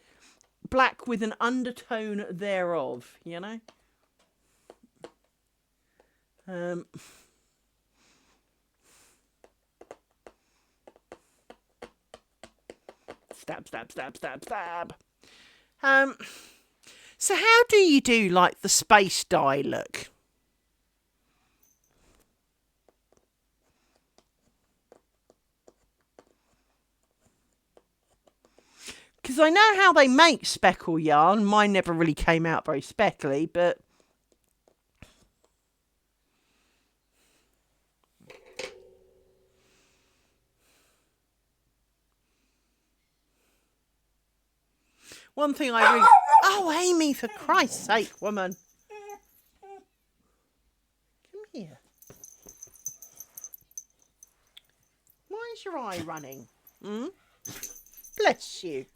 Black with an undertone thereof, you know? Stab, stab, stab, stab, stab. So how do you do, like, the space dye look? Because I know how they make speckle yarn. Mine never really came out very speckly, but... One thing I really... Oh, Amy, for Christ's sake, woman. Come here. Why is your eye running? Hmm? Bless you.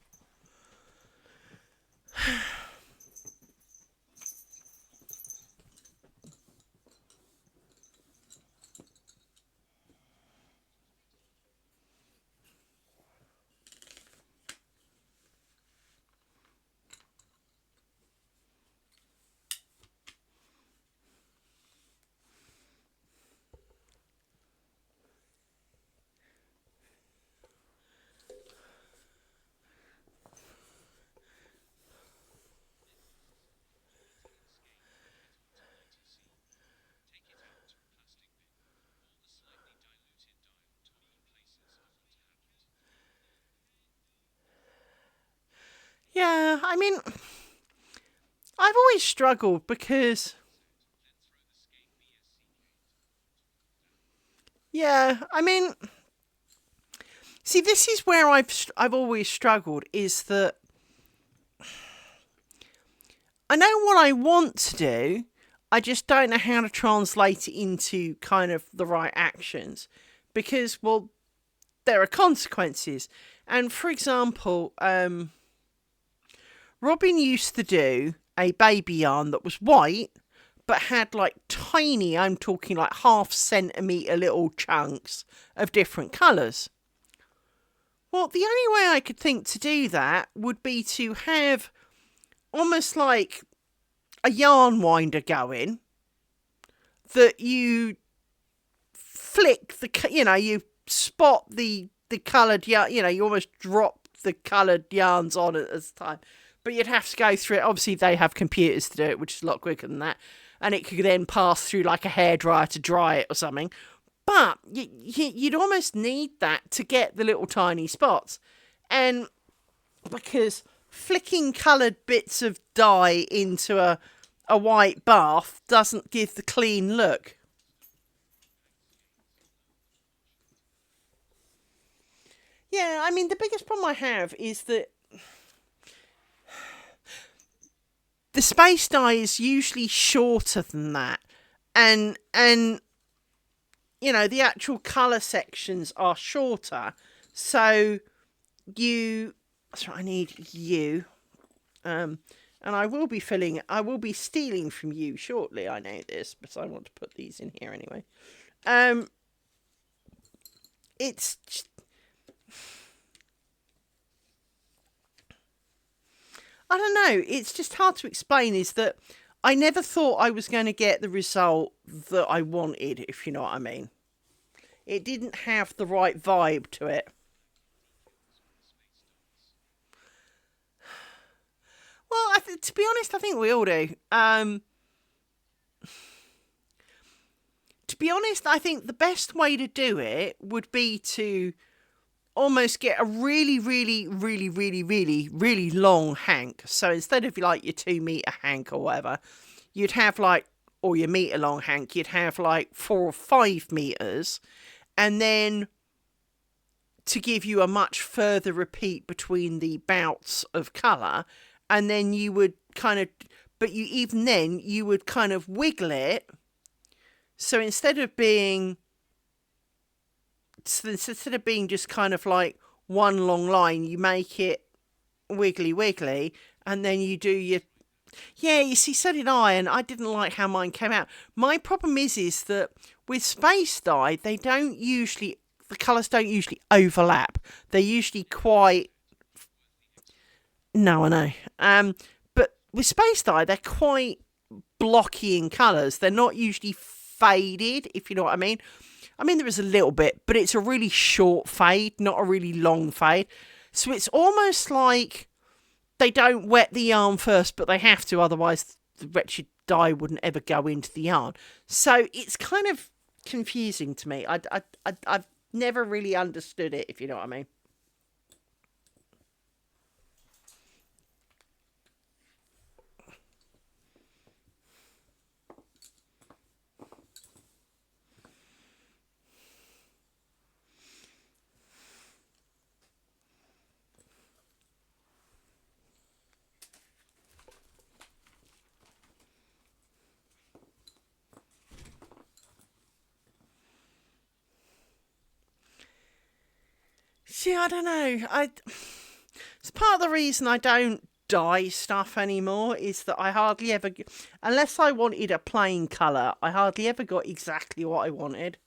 Yeah, I mean, I've always struggled because, yeah, I mean, see, this is where I've always struggled, is that I know what I want to do, I just don't know how to translate it into kind of the right actions, because, well, there are consequences. And for example, Robin used to do a baby yarn that was white, but had like tiny, I'm talking like half-centimetre little chunks of different colours. Well, the only way I could think to do that would be to have almost like a yarn winder going that you flick you spot the coloured yarn, you almost drop the coloured yarns on at the time. But you'd have to go through it. Obviously, they have computers to do it, which is a lot quicker than that. And it could then pass through like a hairdryer to dry it or something. But you'd almost need that to get the little tiny spots. And because flicking coloured bits of dye into a white bath doesn't give the clean look. Yeah, I mean, the biggest problem I have is that the space dye is usually shorter than that. And the actual colour sections are shorter. So that's what I need you. And I will be stealing from you shortly, I know this, but I want to put these in here anyway. It's I don't know, it's just hard to explain, is that I never thought I was going to get the result that I wanted, if you know what I mean. It didn't have the right vibe to it. Well, to be honest, I think we all do. To be honest, I think the best way to do it would be to almost get a really, really, really, really, really, really long hank. So instead of like your 2 metre hank or whatever, you'd have like, or your metre long hank, you'd have like 4 or 5 metres. And then to give you a much further repeat between the bouts of colour. And then you would kind of, but even then, you would kind of wiggle it. So instead of being just kind of like one long line, you make it wiggly, and then you do your... Yeah, you see, so did I, and I didn't like how mine came out. My problem is that with space dye, the colours don't usually overlap. They're usually quite... No, I know. But with space dye, they're quite blocky in colours. They're not usually faded, if you know what I mean. I mean, there is a little bit, but it's a really short fade, not a really long fade. So it's almost like they don't wet the yarn first, but they have to, otherwise the wretched dye wouldn't ever go into the yarn. So it's kind of confusing to me. I've never really understood it, if you know what I mean. See, I don't know. It's part of the reason I don't dye stuff anymore is that I hardly ever, unless I wanted a plain colour, I hardly ever got exactly what I wanted.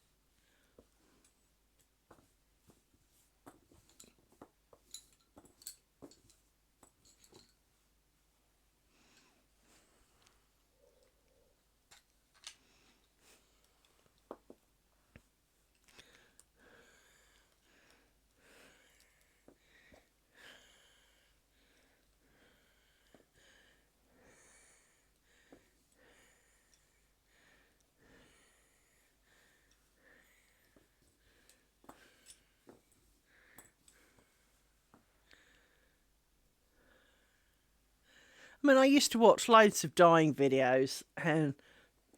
I mean, I used to watch loads of dyeing videos, and,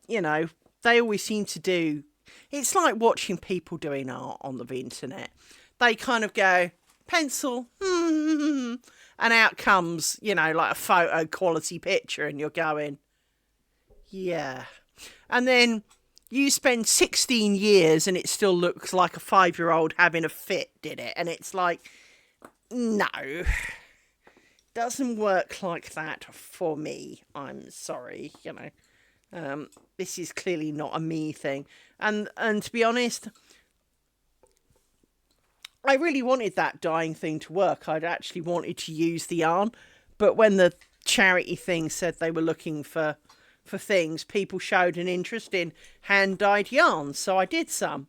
you know, they always seem to do. It's like watching people doing art on the internet. They kind of go, pencil, and out comes, you know, like a photo quality picture, and you're going, yeah. And then you spend 16 years and it still looks like a 5-year-old having a fit did it. And it's like, no. Doesn't work like that for me. I'm sorry, you know. This is clearly not a me thing. And to be honest, I really wanted that dyeing thing to work. I'd actually wanted to use the yarn, but when the charity thing said they were looking for things, people showed an interest in hand-dyed yarns, so I did some.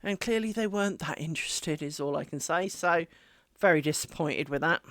And clearly they weren't that interested, is all I can say. So, very disappointed with that.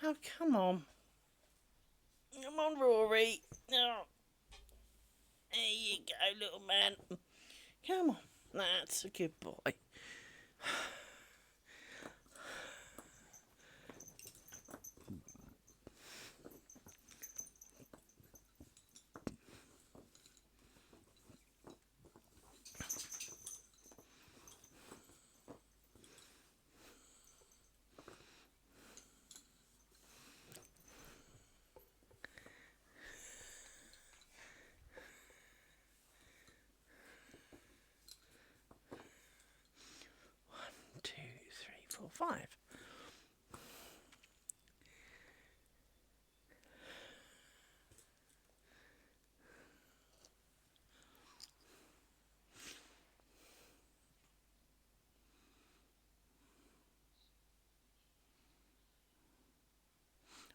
Oh, come on. Come on, Rory. Oh. There you go, little man. Come on. That's a good boy. 2, 3, 4, 5.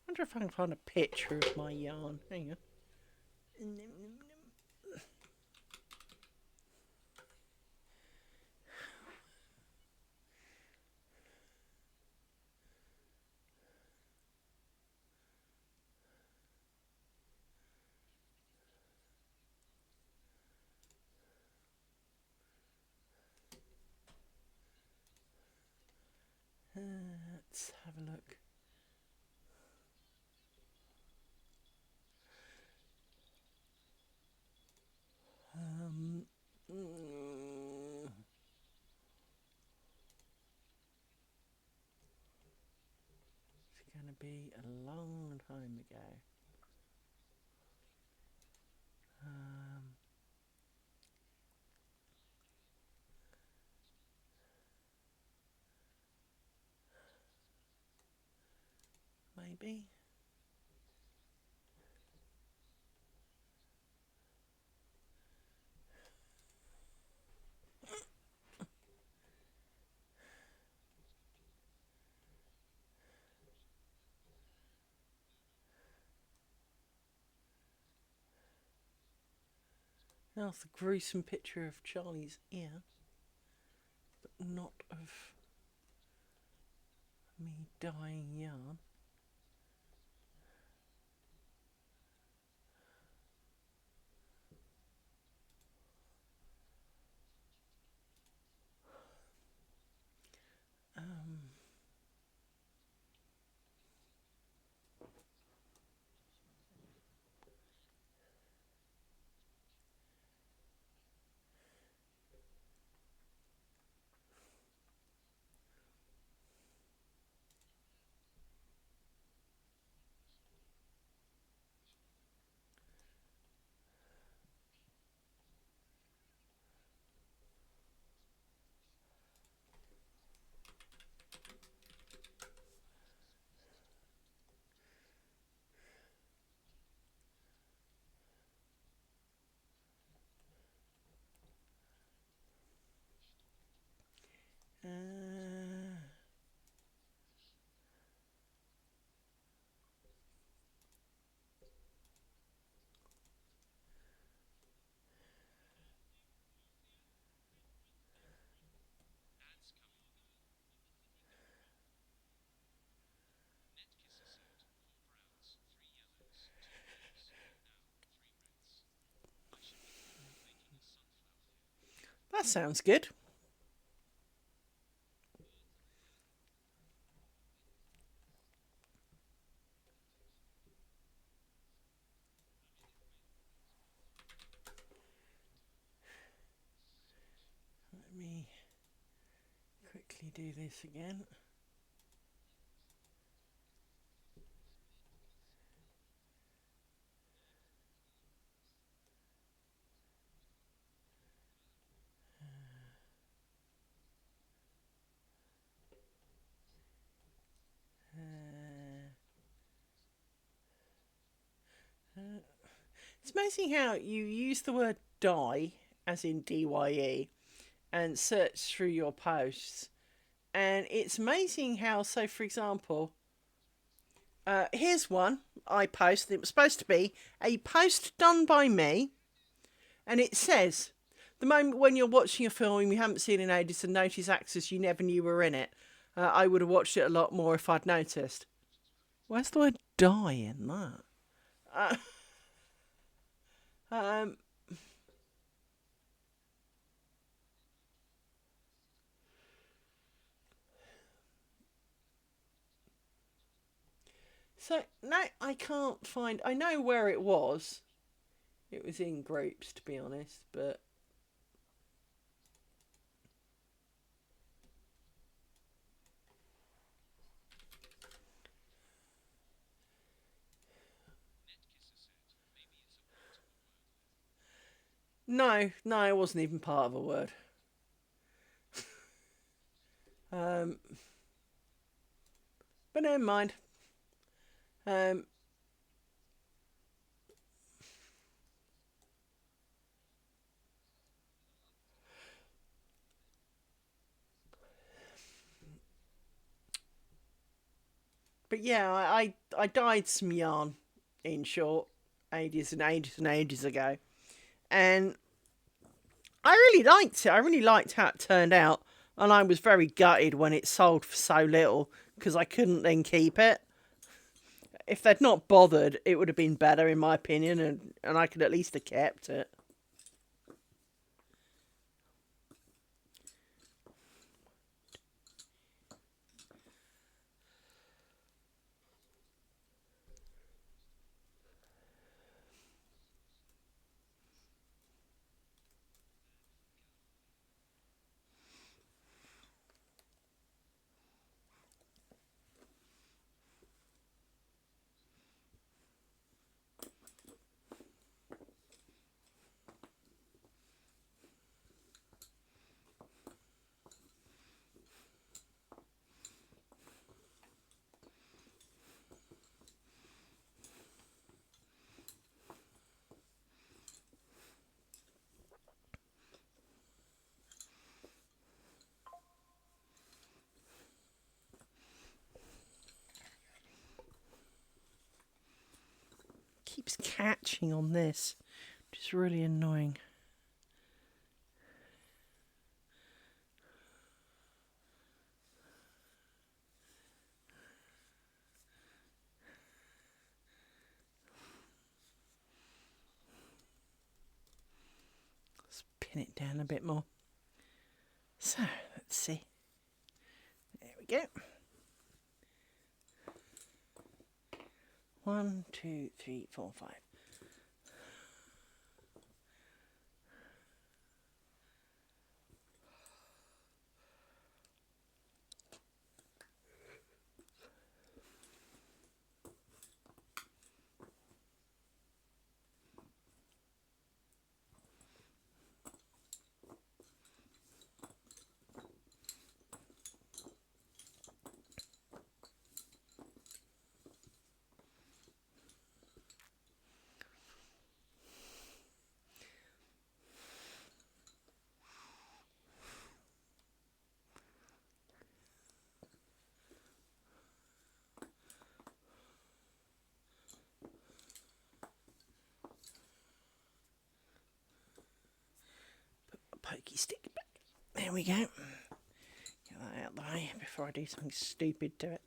I wonder if I can find a picture of my yarn. Hang on. Let's have a look. It's going to be a long time ago. Maybe. That's a gruesome picture of Charlie's ear, but not of me dyeing yarn. That sounds good. Let me quickly do this again. It's amazing how you use the word dye, as in DYE, and search through your posts. And it's amazing how, so for example, here's one I posted. It was supposed to be a post done by me. And it says, the moment when you're watching a film you haven't seen in ages and notice actors you never knew were in it, I would have watched it a lot more if I'd noticed. Where's the word die in that? Um, so, no, I can't find... I know where it was. It was in groups, to be honest, but... No, it wasn't even part of a word. But never mind. But yeah, I dyed some yarn, in short, ages and ages and ages ago. And I really liked it. I really liked how it turned out. And I was very gutted when it sold for so little because I couldn't then keep it. If they'd not bothered, it would have been better, in my opinion, and I could at least have kept it. Keeps catching on this, which is really annoying. pin it down a bit more. So, let's see. There we go. 1, 2, 3, 4, 5. Pokey stick back. There we go. Get that out of the way before I do something stupid to it.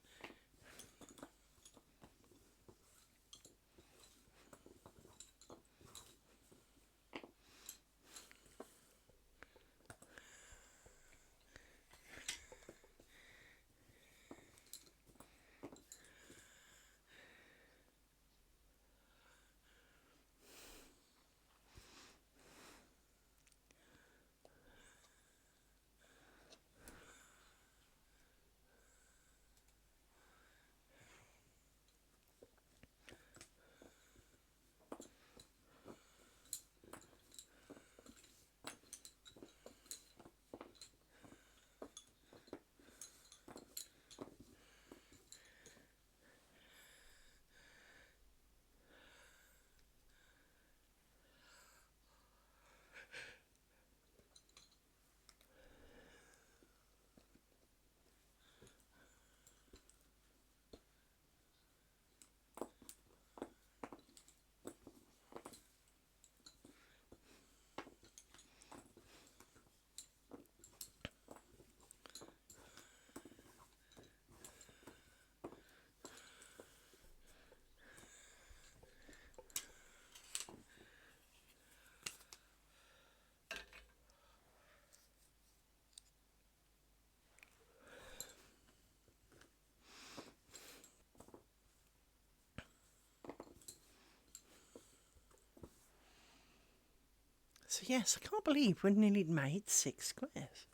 So yes, I can't believe we've nearly made 6 squares.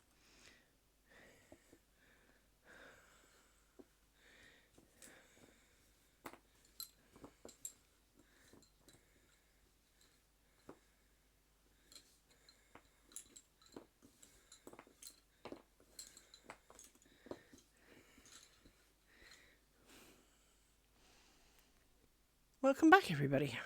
Welcome back, everybody.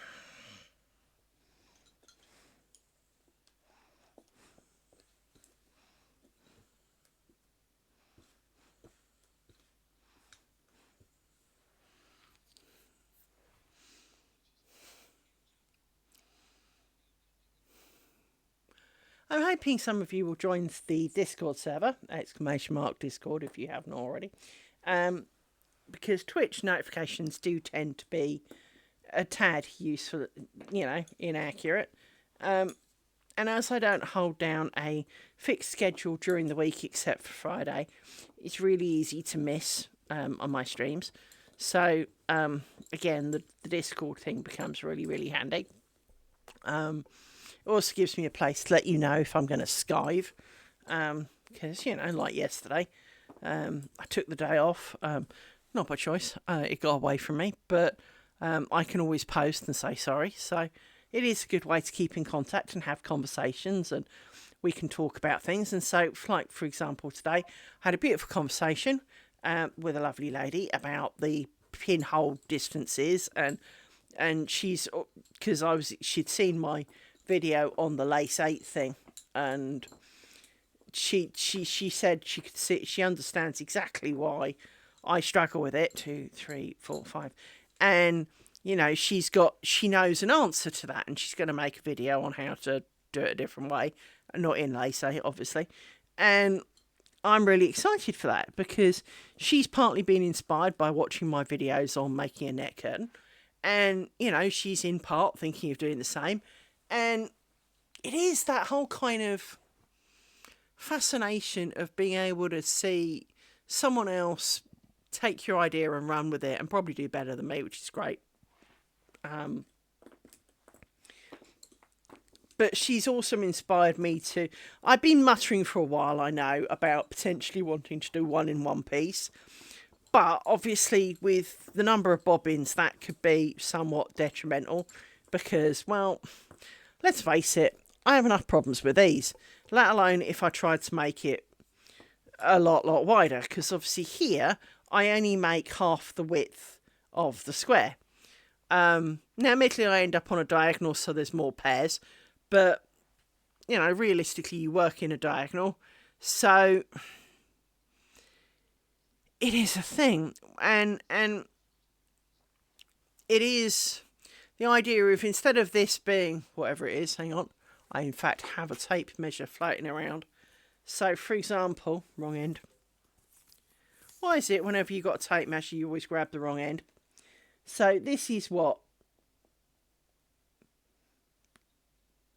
I'm hoping some of you will join the Discord server, !Discord if you haven't already, because Twitch notifications do tend to be a tad useful, inaccurate. And as I don't hold down a fixed schedule during the week except for Friday, it's really easy to miss on my streams. So, again, the Discord thing becomes really, really handy. It also gives me a place to let you know if I'm going to skive. Because, like yesterday, I took the day off. Not by choice. It got away from me. But I can always post and say sorry. So it is a good way to keep in contact and have conversations. And we can talk about things. And so, like, for example, today, I had a beautiful conversation with a lovely lady about the pinhole distances. And she's... Because she'd seen my video on the lace 8 thing, and she said she could see, she understands exactly why I struggle with it. 2, 3, 4, 5, and she knows an answer to that, and she's going to make a video on how to do it a different way, not in lace 8 obviously. And I'm really excited for that because she's partly been inspired by watching my videos on making a net curtain, and she's in part thinking of doing the same. And it is that whole kind of fascination of being able to see someone else take your idea and run with it and probably do better than me, which is great. But she's also inspired me to... I've been muttering for a while, I know, about potentially wanting to do one in one piece. But obviously with the number of bobbins, that could be somewhat detrimental. Because, well, let's face it, I have enough problems with these. Let alone if I tried to make it a lot wider. Because obviously here, I only make half the width of the square. Now, admittedly, I end up on a diagonal, so there's more pairs. But, you know, realistically, you work in a diagonal. So, it is a thing. And it is the idea of, instead of this being whatever it is, hang on, I in fact have a tape measure floating around. So, for example, wrong end. Why is it whenever you've got a tape measure, you always grab the wrong end? So, this is what?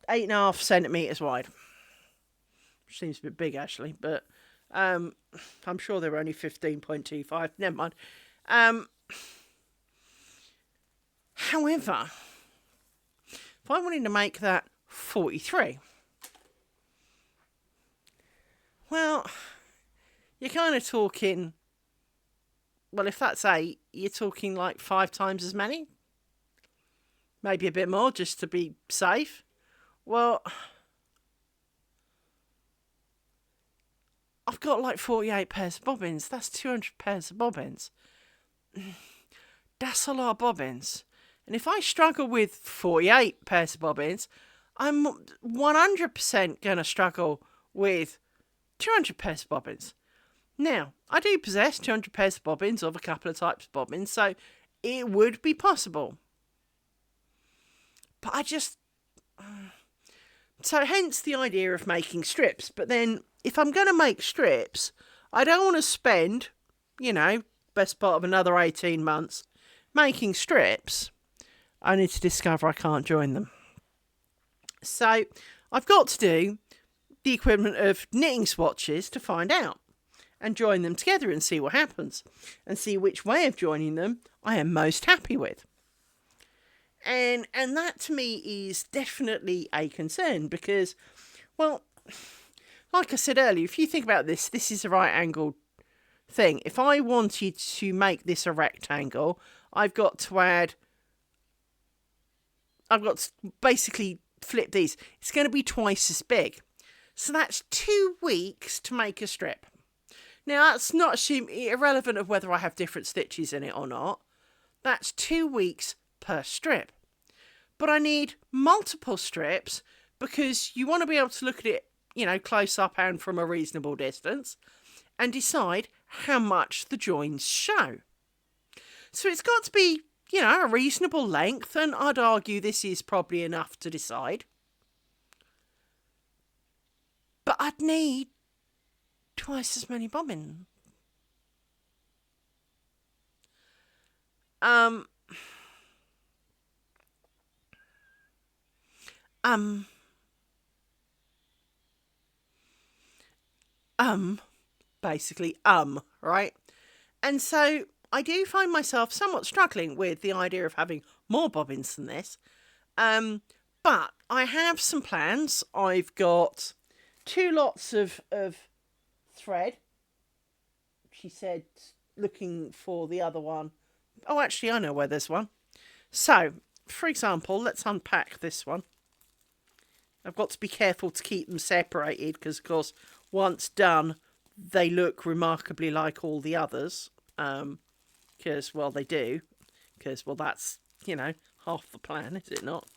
8.5 centimetres wide. Which seems a bit big, actually, but I'm sure they're only 15.25. Never mind. However, if I wanted to make that 43, well, you're kind of talking... Well, if that's 8, you're talking like 5 times as many. Maybe a bit more, just to be safe. Well, I've got like 48 pairs of bobbins. That's 200 pairs of bobbins. That's a lot of bobbins. And if I struggle with 48 pairs of bobbins, I'm 100% going to struggle with 200 pairs of bobbins. Now, I do possess 200 pairs of bobbins of a couple of types of bobbins, so it would be possible. But I just... So hence the idea of making strips. But then, if I'm going to make strips, I don't want to spend, you know, best part of another 18 months making strips, only to discover I can't join them. So, I've got to do the equivalent of knitting swatches to find out, and join them together and see what happens, and see which way of joining them I am most happy with. And that to me is definitely a concern because, well, like I said earlier, if you think about this, this is a right angled thing. If I wanted to make this a rectangle, I've got to basically flip these. It's going to be twice as big. So that's 2 weeks to make a strip. Now, that's not irrelevant of whether I have different stitches in it or not. That's 2 weeks per strip. But I need multiple strips because you want to be able to look at it, you know, close up and from a reasonable distance and decide how much the joins show. So it's got to be, you know, a reasonable length, and I'd argue this is probably enough to decide. But I'd need twice as many bobbin. Basically, right? And so I do find myself somewhat struggling with the idea of having more bobbins than this. But I have some plans. I've got 2 lots of thread. She said, looking for the other one. Oh, actually, I know where there's one. So, for example, let's unpack this one. I've got to be careful to keep them separated because, of course, once done, they look remarkably like all the others. Because, well, they do. Because, well, that's, you know, half the plan, is it not?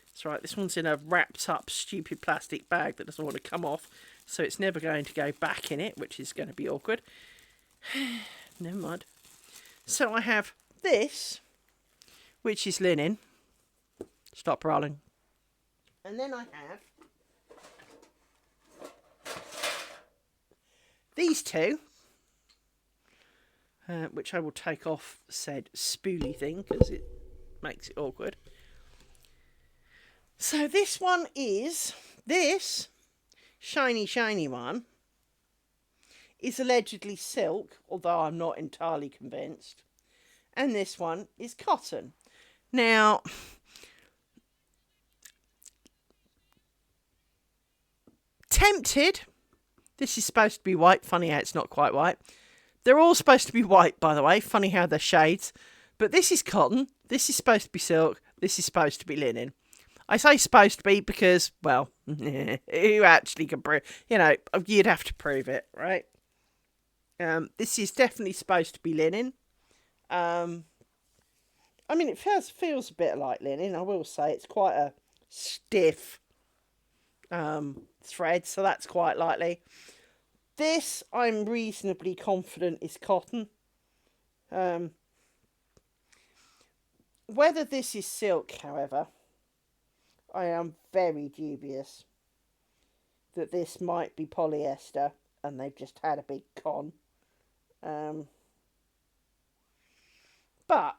That's right, this one's in a wrapped up stupid plastic bag that doesn't want to come off. So it's never going to go back in it, which is going to be awkward. Never mind. So I have this, which is linen. Stop rolling. And then I have these 2, which I will take off said spoolie thing because it makes it awkward. So this one is This shiny one is allegedly silk, although I'm not entirely convinced. And this one is cotton. Now, tempted. This is supposed to be white. Funny how it's not quite white. They're all supposed to be white, by the way. Funny how they're shades. But this is cotton. This is supposed to be silk. This is supposed to be linen. I say supposed to be because, well, who actually can prove? You know, you'd have to prove it, right? This is definitely supposed to be linen. I mean, it feels a bit like linen. I will say it's quite a stiff thread, so that's quite likely. This, I'm reasonably confident, is cotton. Whether this is silk, however, I am very dubious that this might be polyester and they've just had a big con. But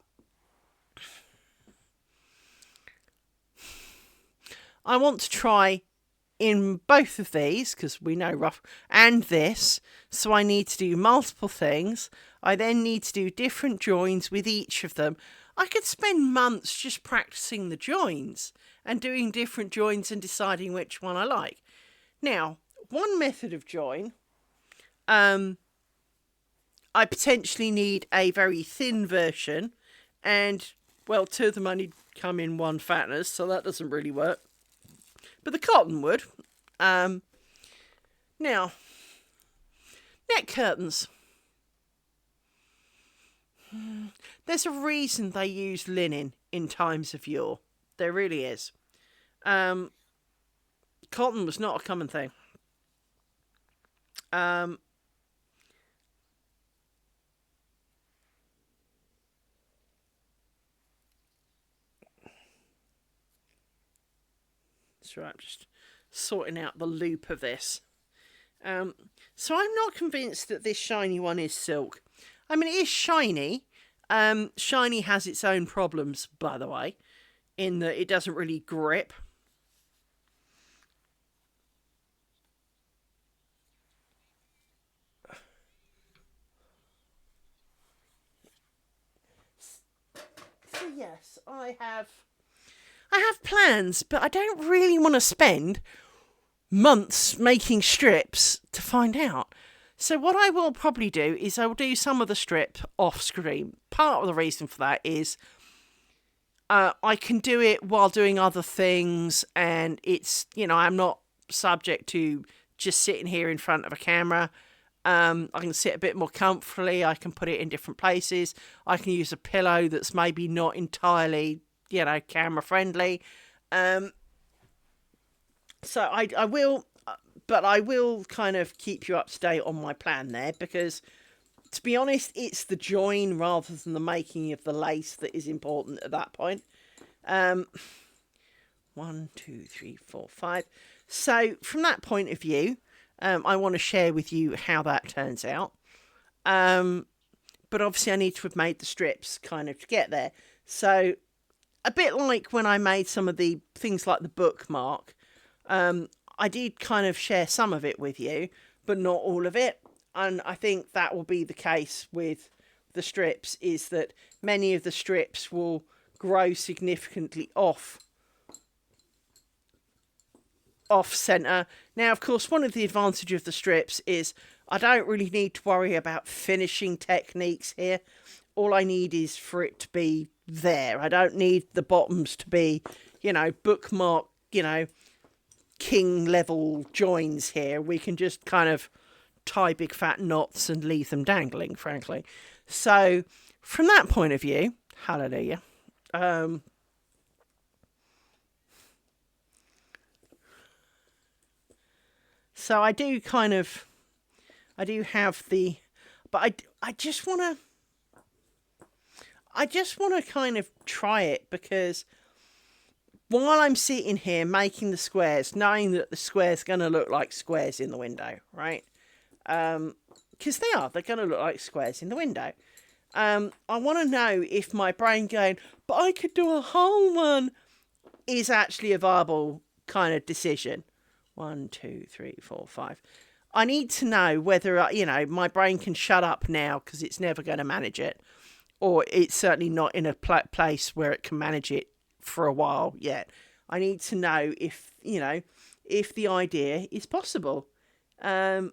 I want to try in both of these, because we know rough, and this, so I need to do multiple things. I then need to do different joins with each of them. I could spend months just practicing the joins and doing different joins and deciding which one I like. Now, one method of join, I potentially need a very thin version, and, well, two of them only come in one fatness, so that doesn't really work. But the cotton would. Now, neck curtains. There's a reason they used linen in times of yore. There really is. Cotton was not a common thing. So I'm just sorting out the loop of this. So I'm not convinced that this shiny one is silk. I mean, it is shiny. Shiny has its own problems, by the way, in that it doesn't really grip. So yes, I have plans, but I don't really want to spend months making strips to find out. So what I will probably do is I will do some of the strip off screen. Part of the reason for that is I can do it while doing other things, and it's, you know, I'm not subject to just sitting here in front of a camera. I can sit a bit more comfortably. I can put it in different places. I can use a pillow that's maybe not entirely, you know, camera friendly. So I will, but I will kind of keep you up to date on my plan there, because to be honest, it's the join rather than the making of the lace that is important at that point. 1, 2, 3, 4, 5. So from that point of view, I want to share with you how that turns out. But obviously I need to have made the strips kind of to get there. So a bit like when I made some of the things like the bookmark, I did kind of share some of it with you, but not all of it. And I think that will be the case with the strips, is that many of the strips will grow significantly off centre. Now, of course, one of the advantages of the strips is I don't really need to worry about finishing techniques here. All I need is for it to be there. I don't need the bottoms to be, you know, bookmark, you know, king level joins here. We can just kind of tie big fat knots and leave them dangling, frankly. So from that point of view, hallelujah. So I do have the, but I just want to kind of try it, because while I'm sitting here making the squares, knowing that the square's going to look like squares in the window, right? Because they're going to look like squares in the window. I want to know if my brain going, but I could do a whole one, is actually a viable kind of decision. 1, 2, 3, 4, 5. I need to know whether, my brain can shut up now because it's never going to manage it. Or it's certainly not in a place where it can manage it for a while yet. I need to know if, if the idea is possible. Well,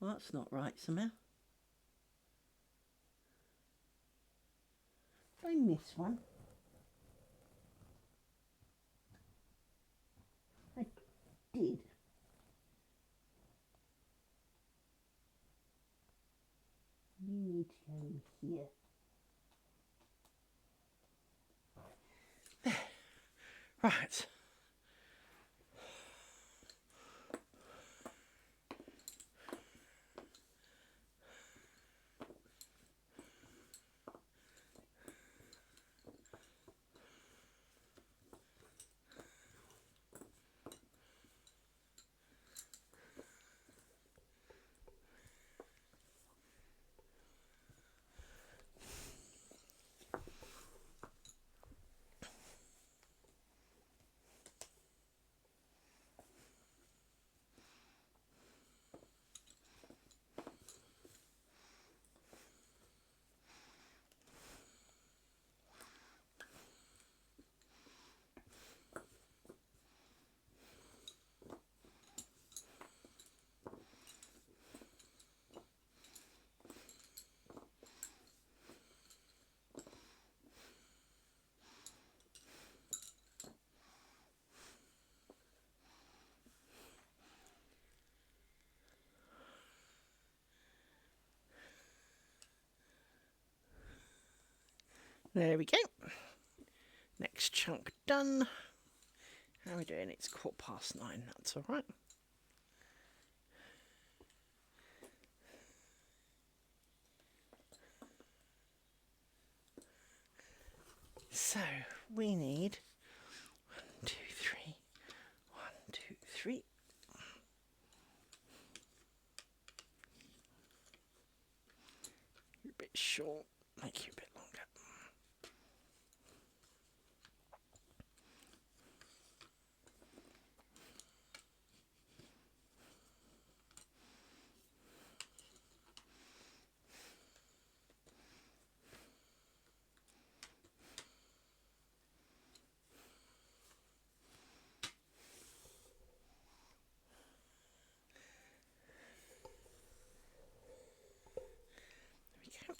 that's not right somehow. Did I miss one? I did. You need to go here. There. Right. There we go. Next chunk done. How are we doing? It's 9:15. That's all right. So we need 1, 2, 3. 1, 2, 3. You're a bit short. Make you a bit longer. There we go.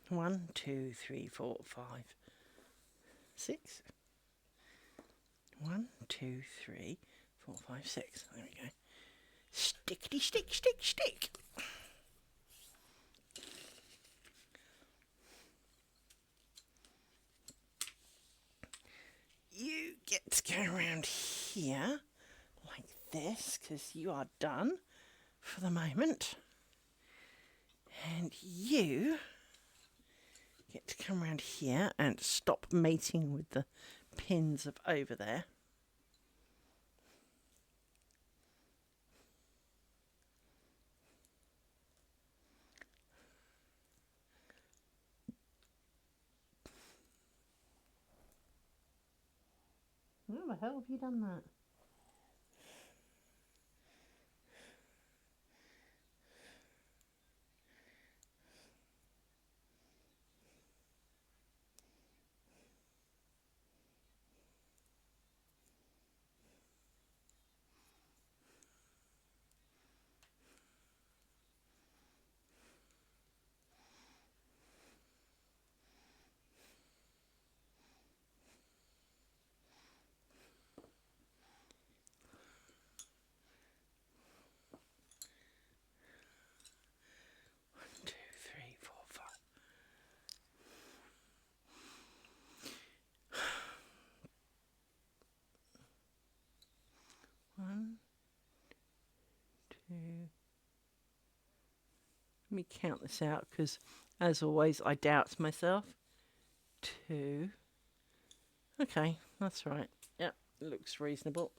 One, 2, 3, 4, 5, 6. 1, 2, 3, 4, 5, 6. There we go. Stickety stick, stick, stick. You get to go around here like this because you are done for the moment. And you get to come around here and stop mating with the pins of over there. How the hell have you done that? Let me count this out because, as always, I doubt myself. 2. Okay, that's right. Yep, looks reasonable.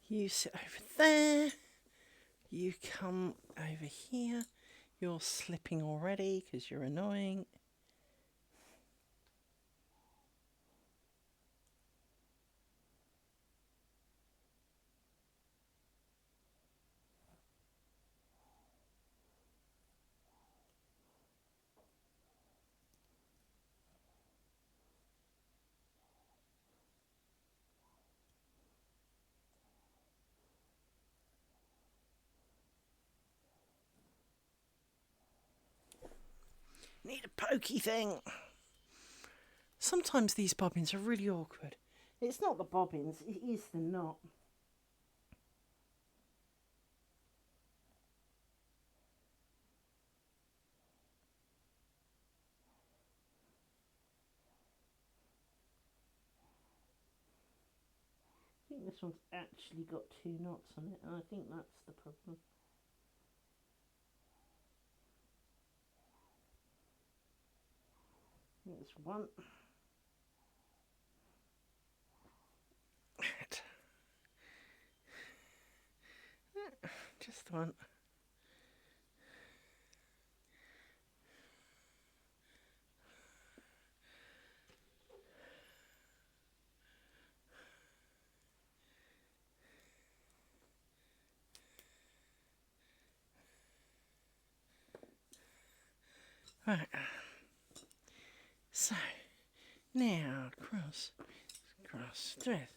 You sit over there. You come over here. You're slipping already because you're annoying. Need a pokey thing. Sometimes these bobbins are really awkward. It's not the bobbins, it is the knot. I think this one's actually got 2 knots on it, and I think that's the problem. There's one. Just one. Right. So, now cross, thread.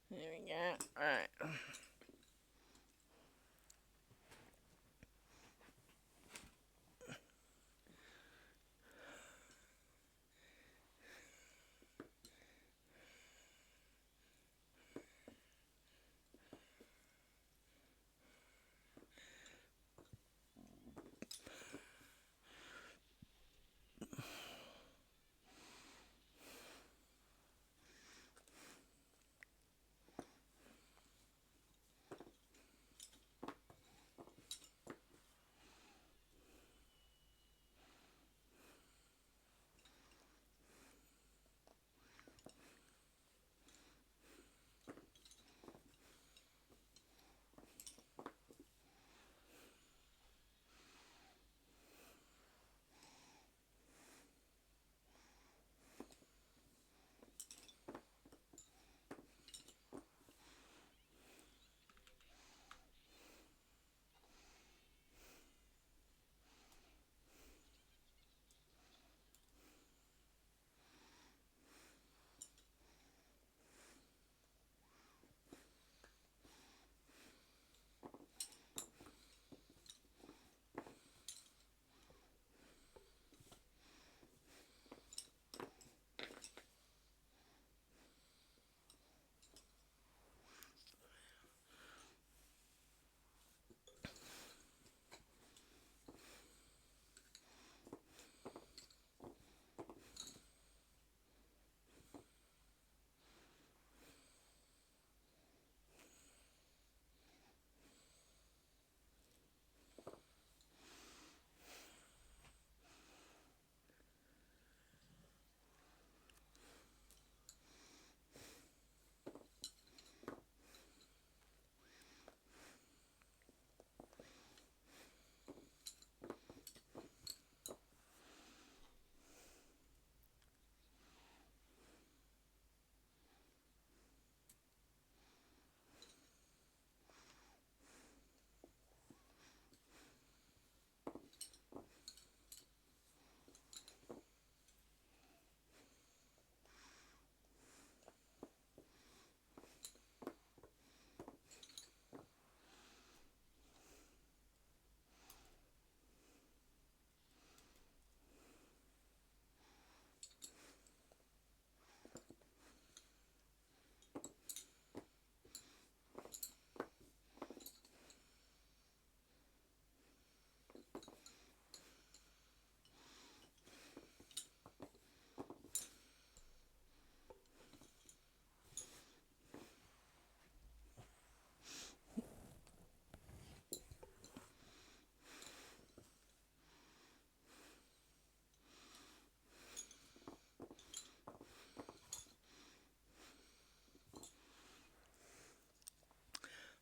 There we go. Right.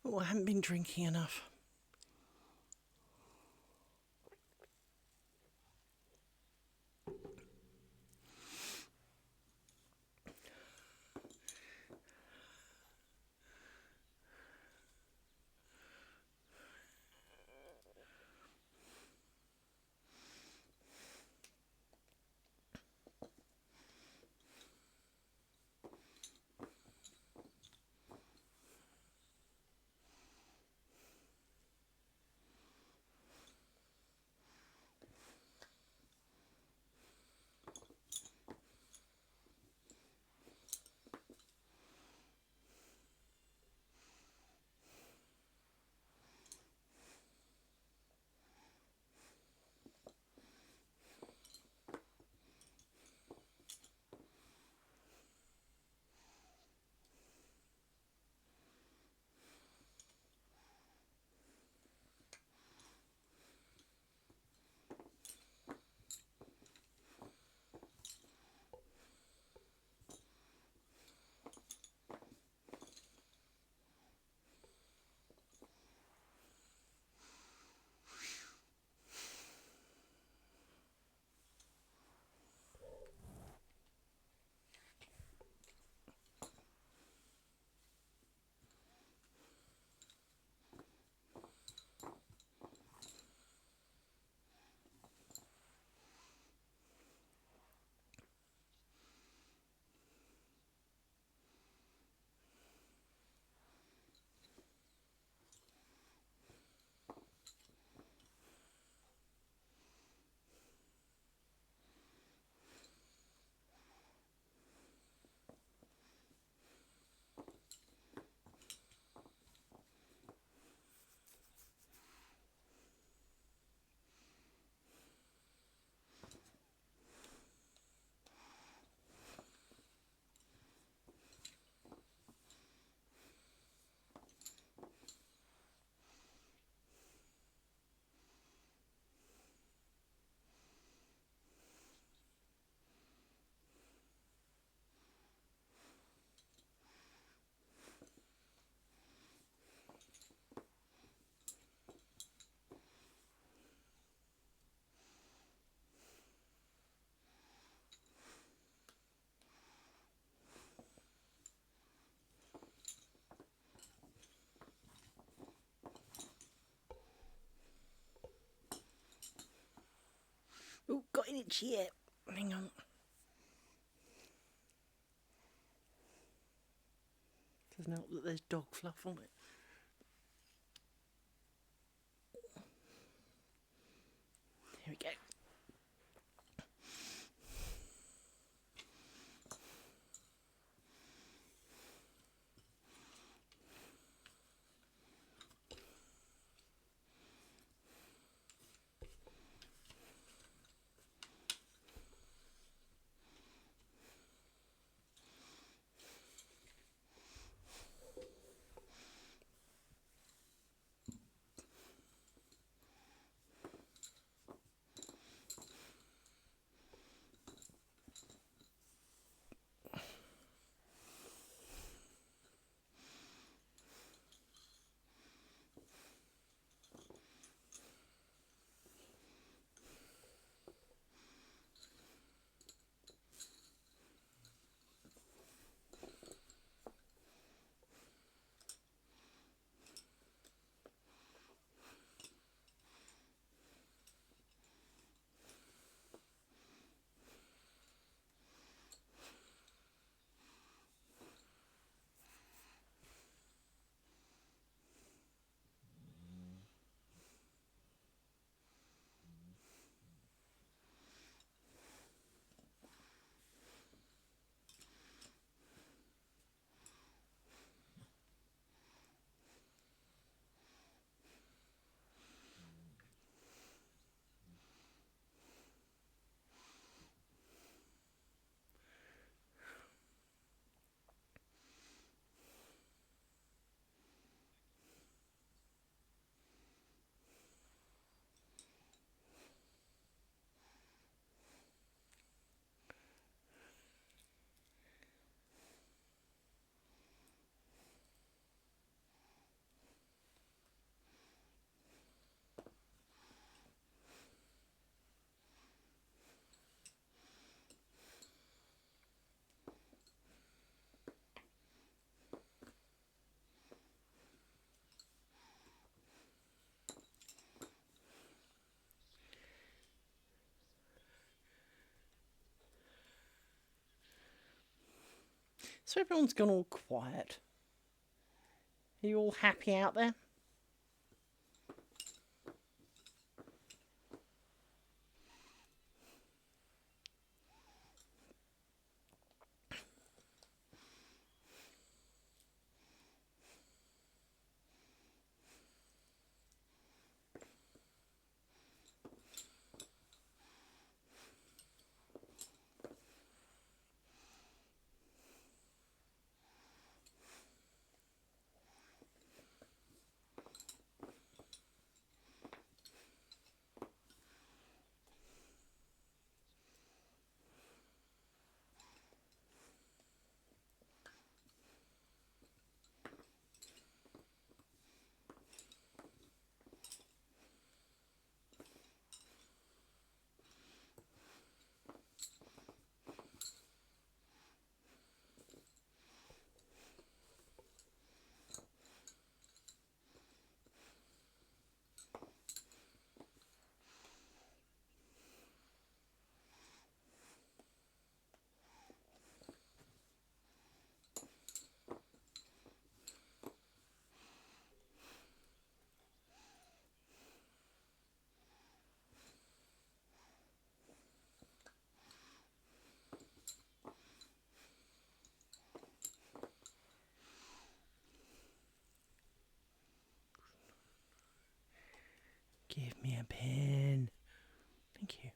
Oh, I haven't been drinking enough. Oh, got an itch yet. Hang on. Doesn't help that there's dog fluff on it. Here we go. So everyone's gone all quiet. Are you all happy out there? Give me a pen. Thank you.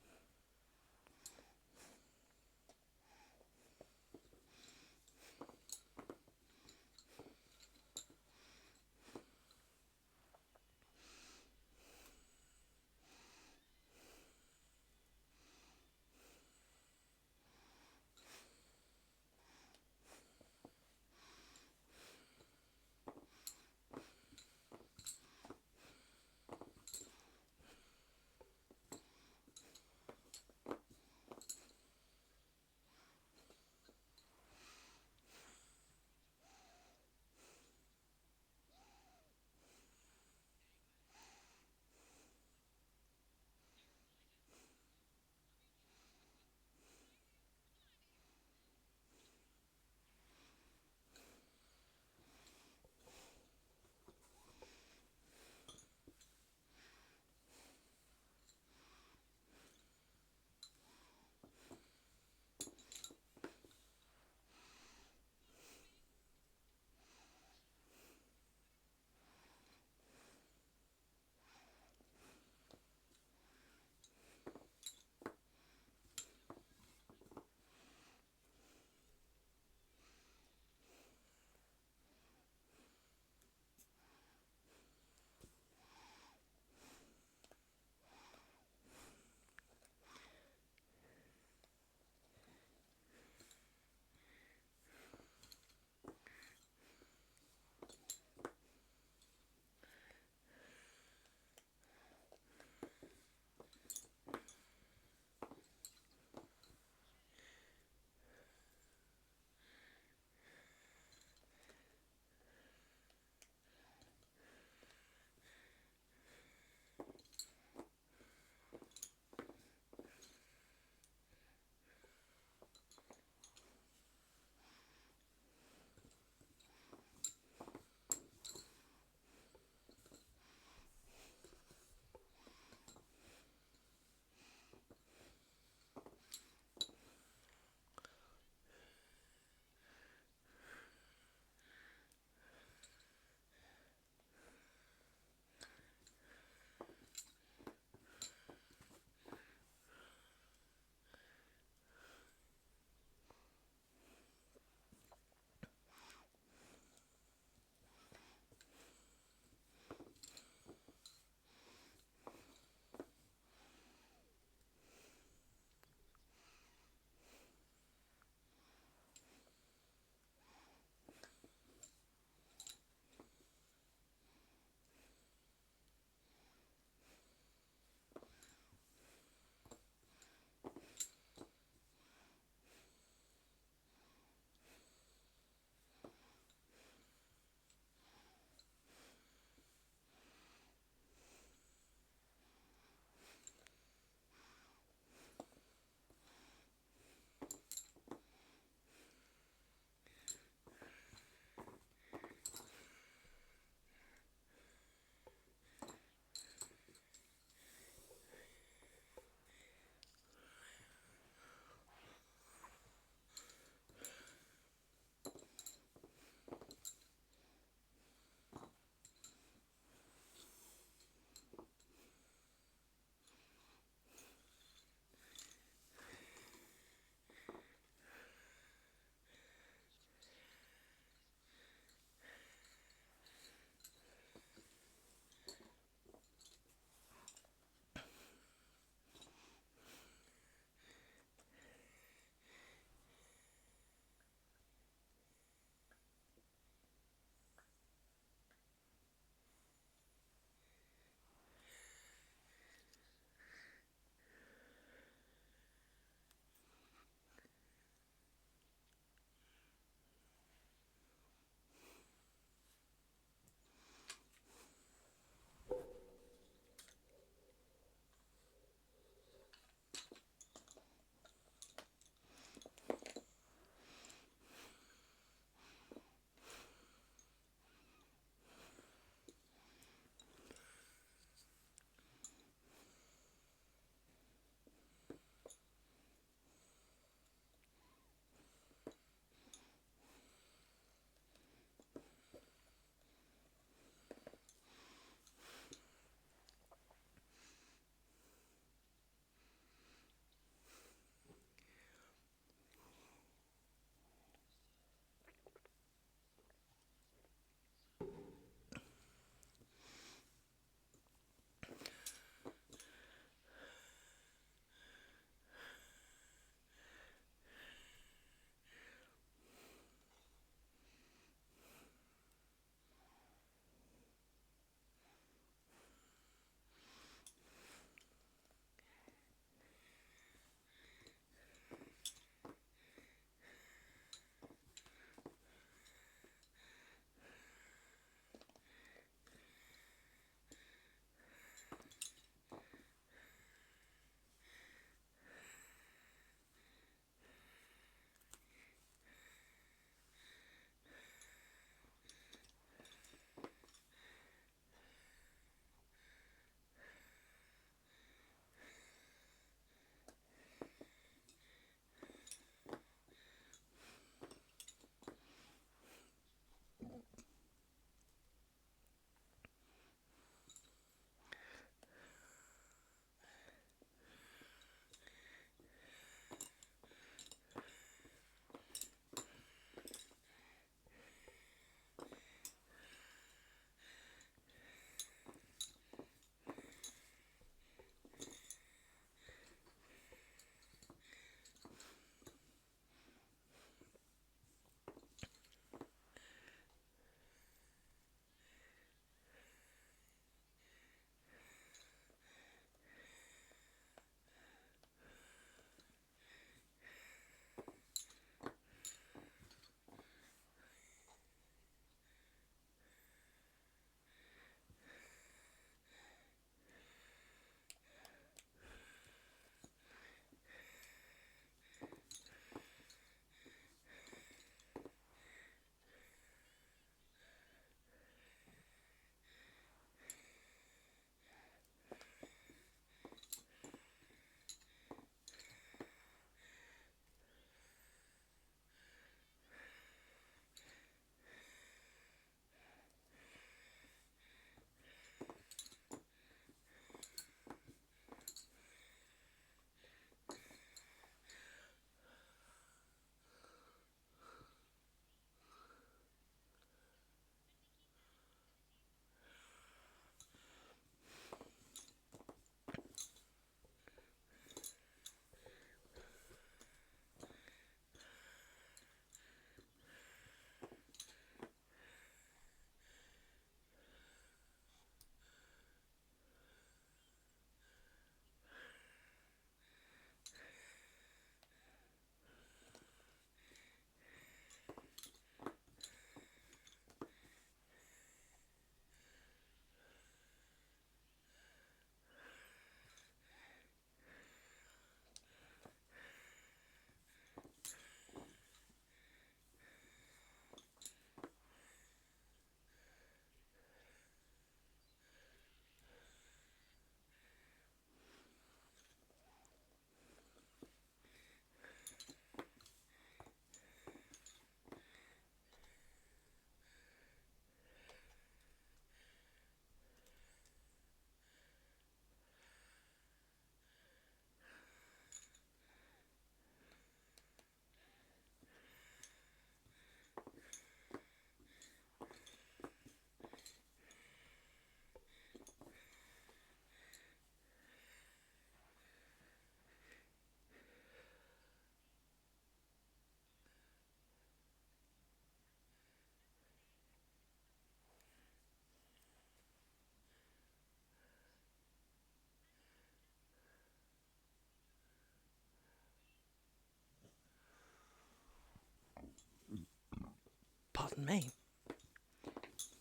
me.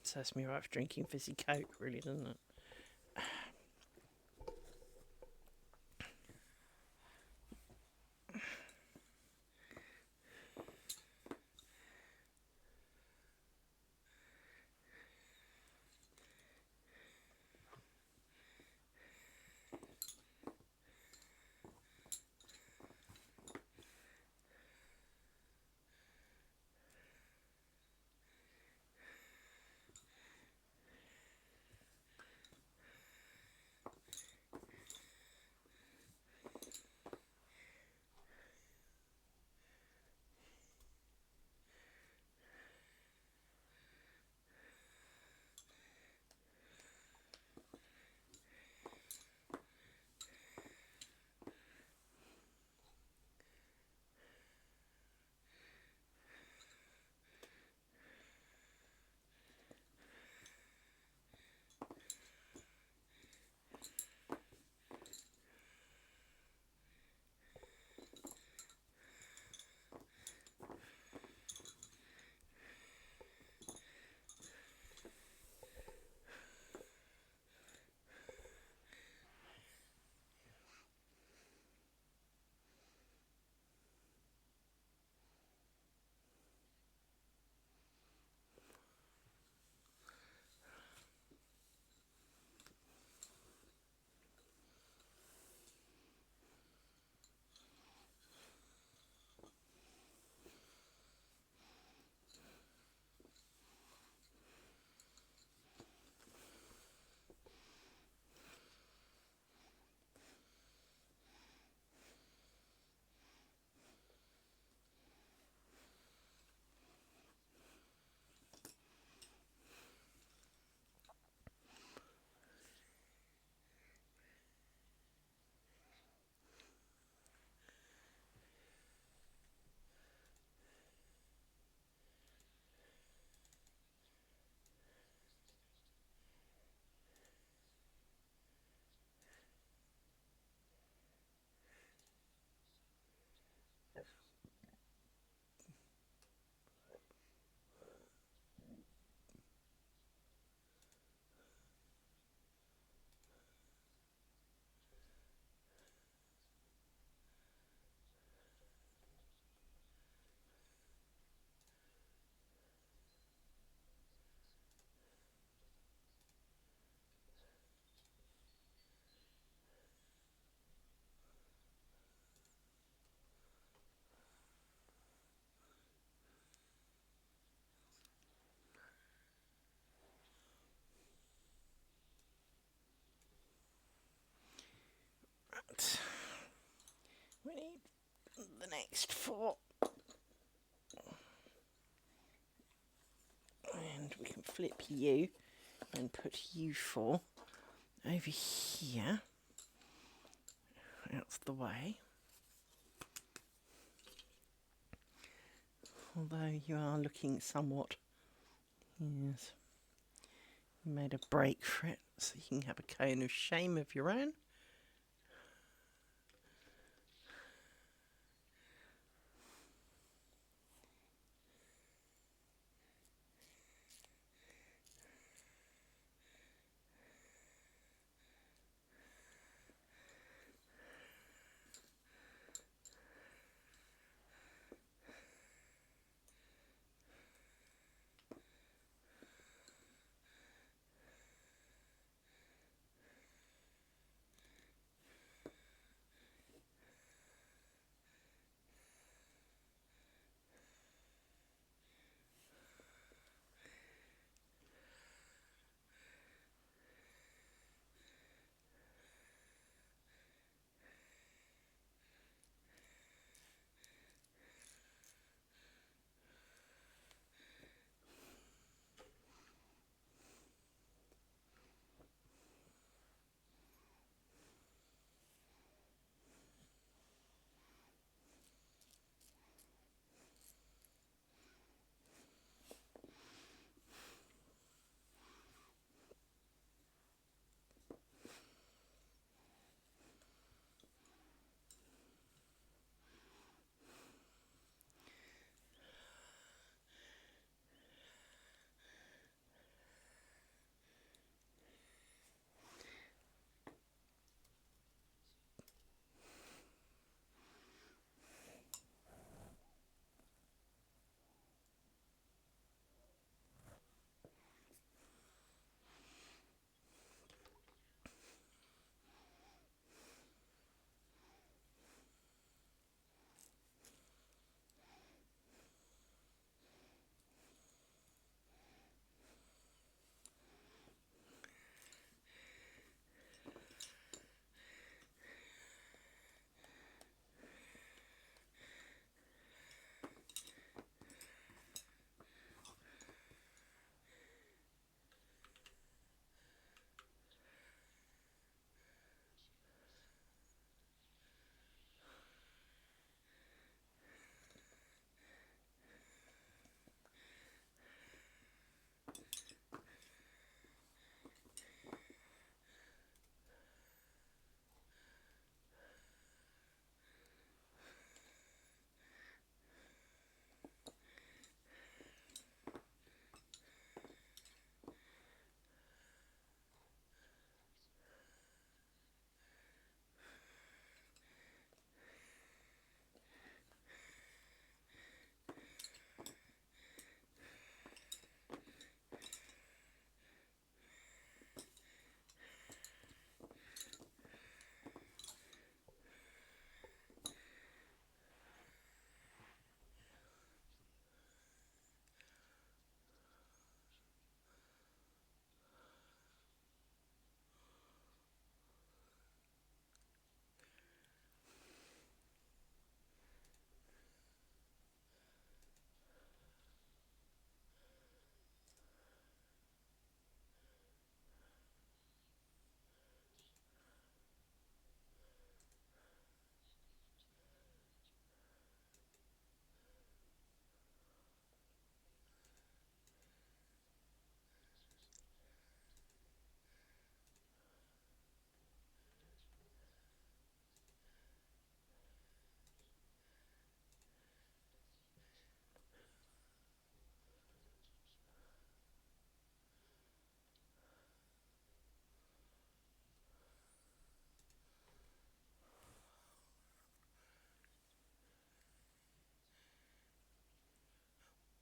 Serves me right for drinking fizzy Coke, really, doesn't it? Right. We need the next 4. And we can flip you and put you 4 over here. Out the way. Although you are looking somewhat... Yes. You made a break for it, so you can have a cone of shame of your own.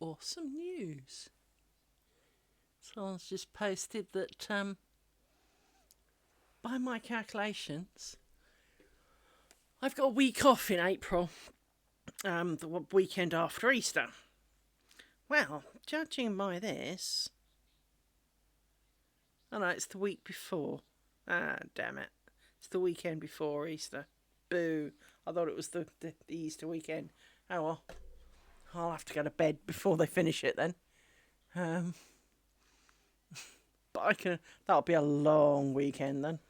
awesome news. Someone's just posted that, by my calculations, I've got a week off in April, the weekend after Easter. Well, judging by this... Oh no, it's the week before. Ah, damn it. It's the weekend before Easter. Boo. I thought it was the Easter weekend. Oh well. I'll have to go to bed before they finish it then. But that'll be a long weekend then.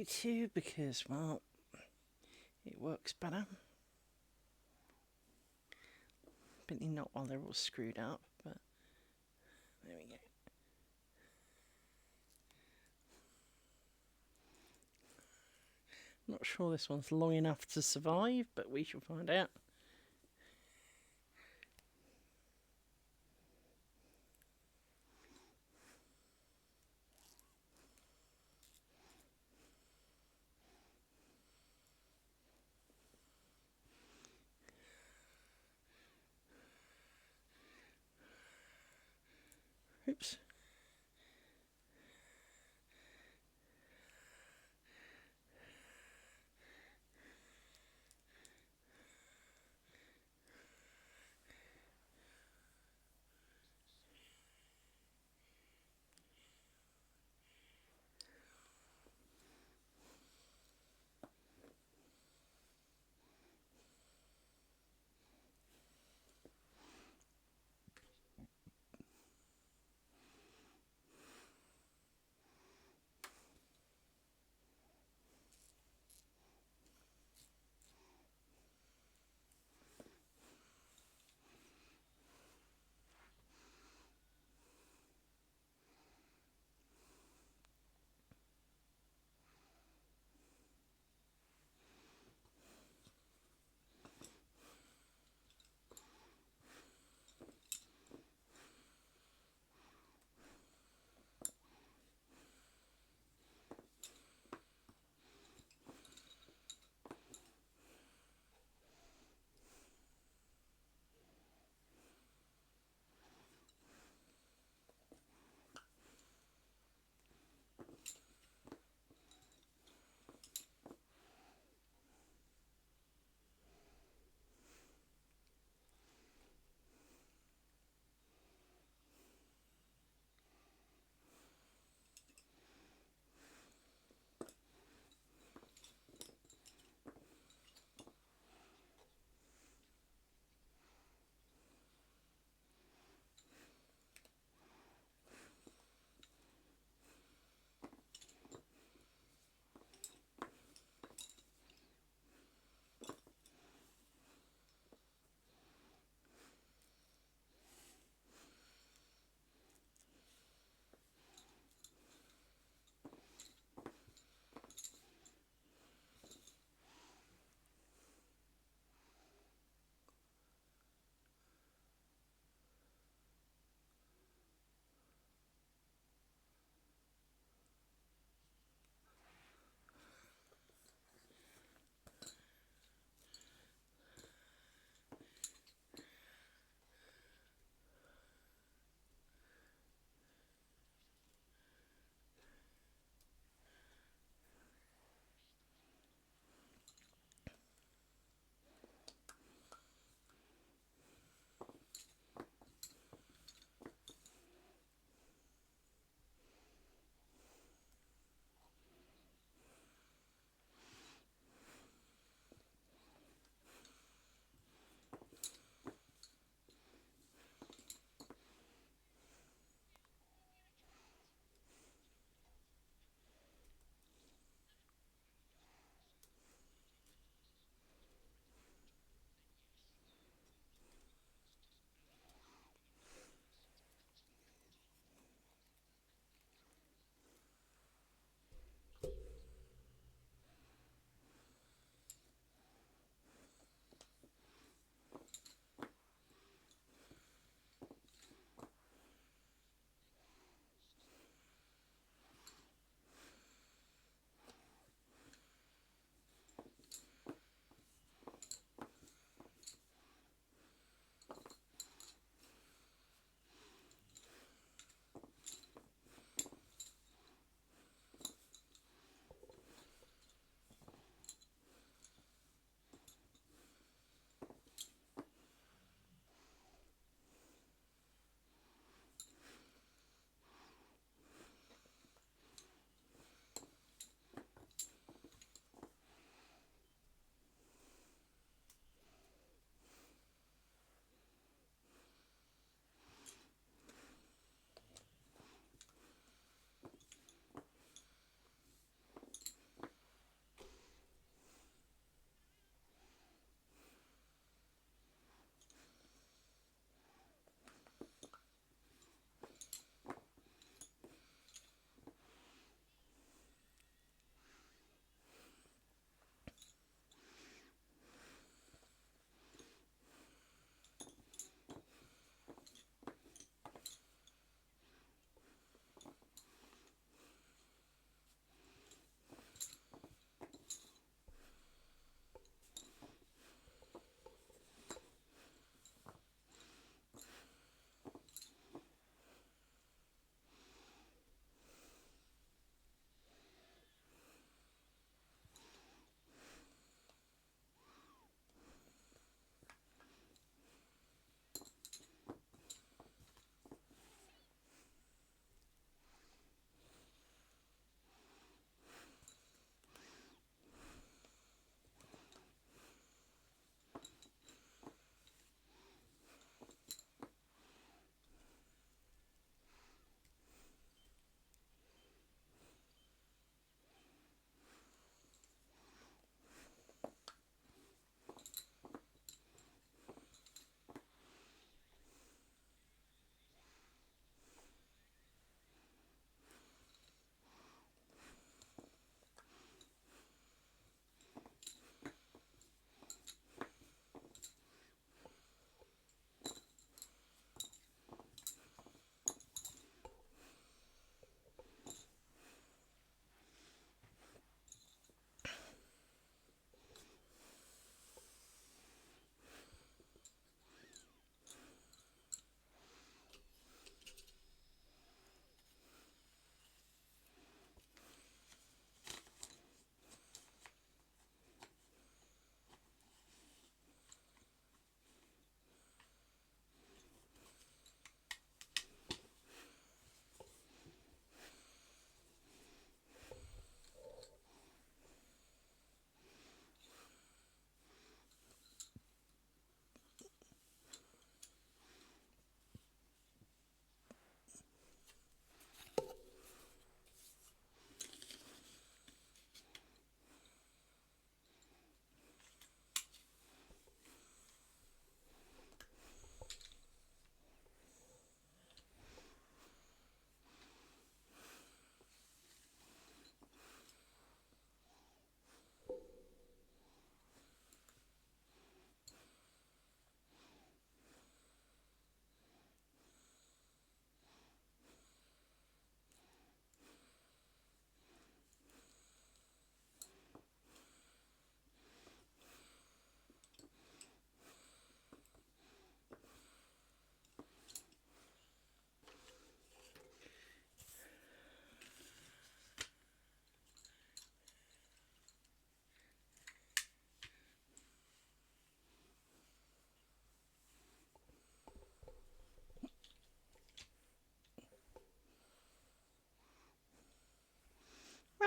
me to because, well, it works better. Probably not while they're all screwed up, but there we go. Not sure this one's long enough to survive, but we shall find out. Oops.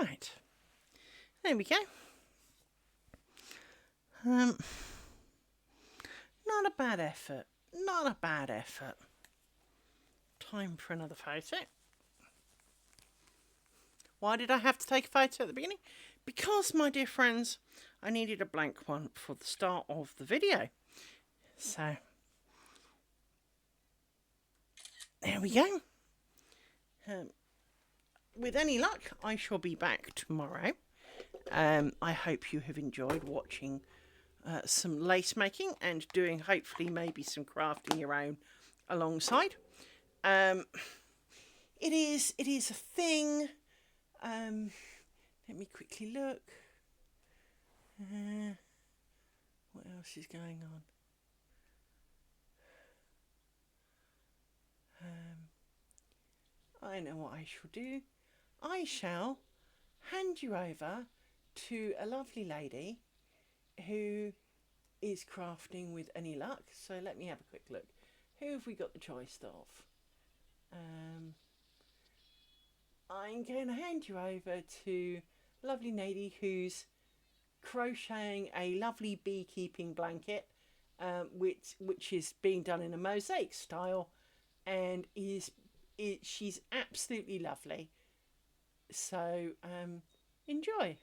Right. There we go. Not a bad effort. Not a bad effort. Time for another photo. Why did I have to take a photo at the beginning? Because, my dear friends, I needed a blank one for the start of the video. So, there we go. With any luck, I shall be back tomorrow. I hope you have enjoyed watching some lace making and doing, hopefully, maybe some crafting your own alongside. It is a thing. Let me quickly look. What else is going on? I know what I shall do. I shall hand you over to a lovely lady who is crafting with any luck. So let me have a quick look. Who have we got the choice of? I'm going to hand you over to a lovely lady who's crocheting a lovely beekeeping blanket, which is being done in a mosaic style, and she's absolutely lovely. So enjoy.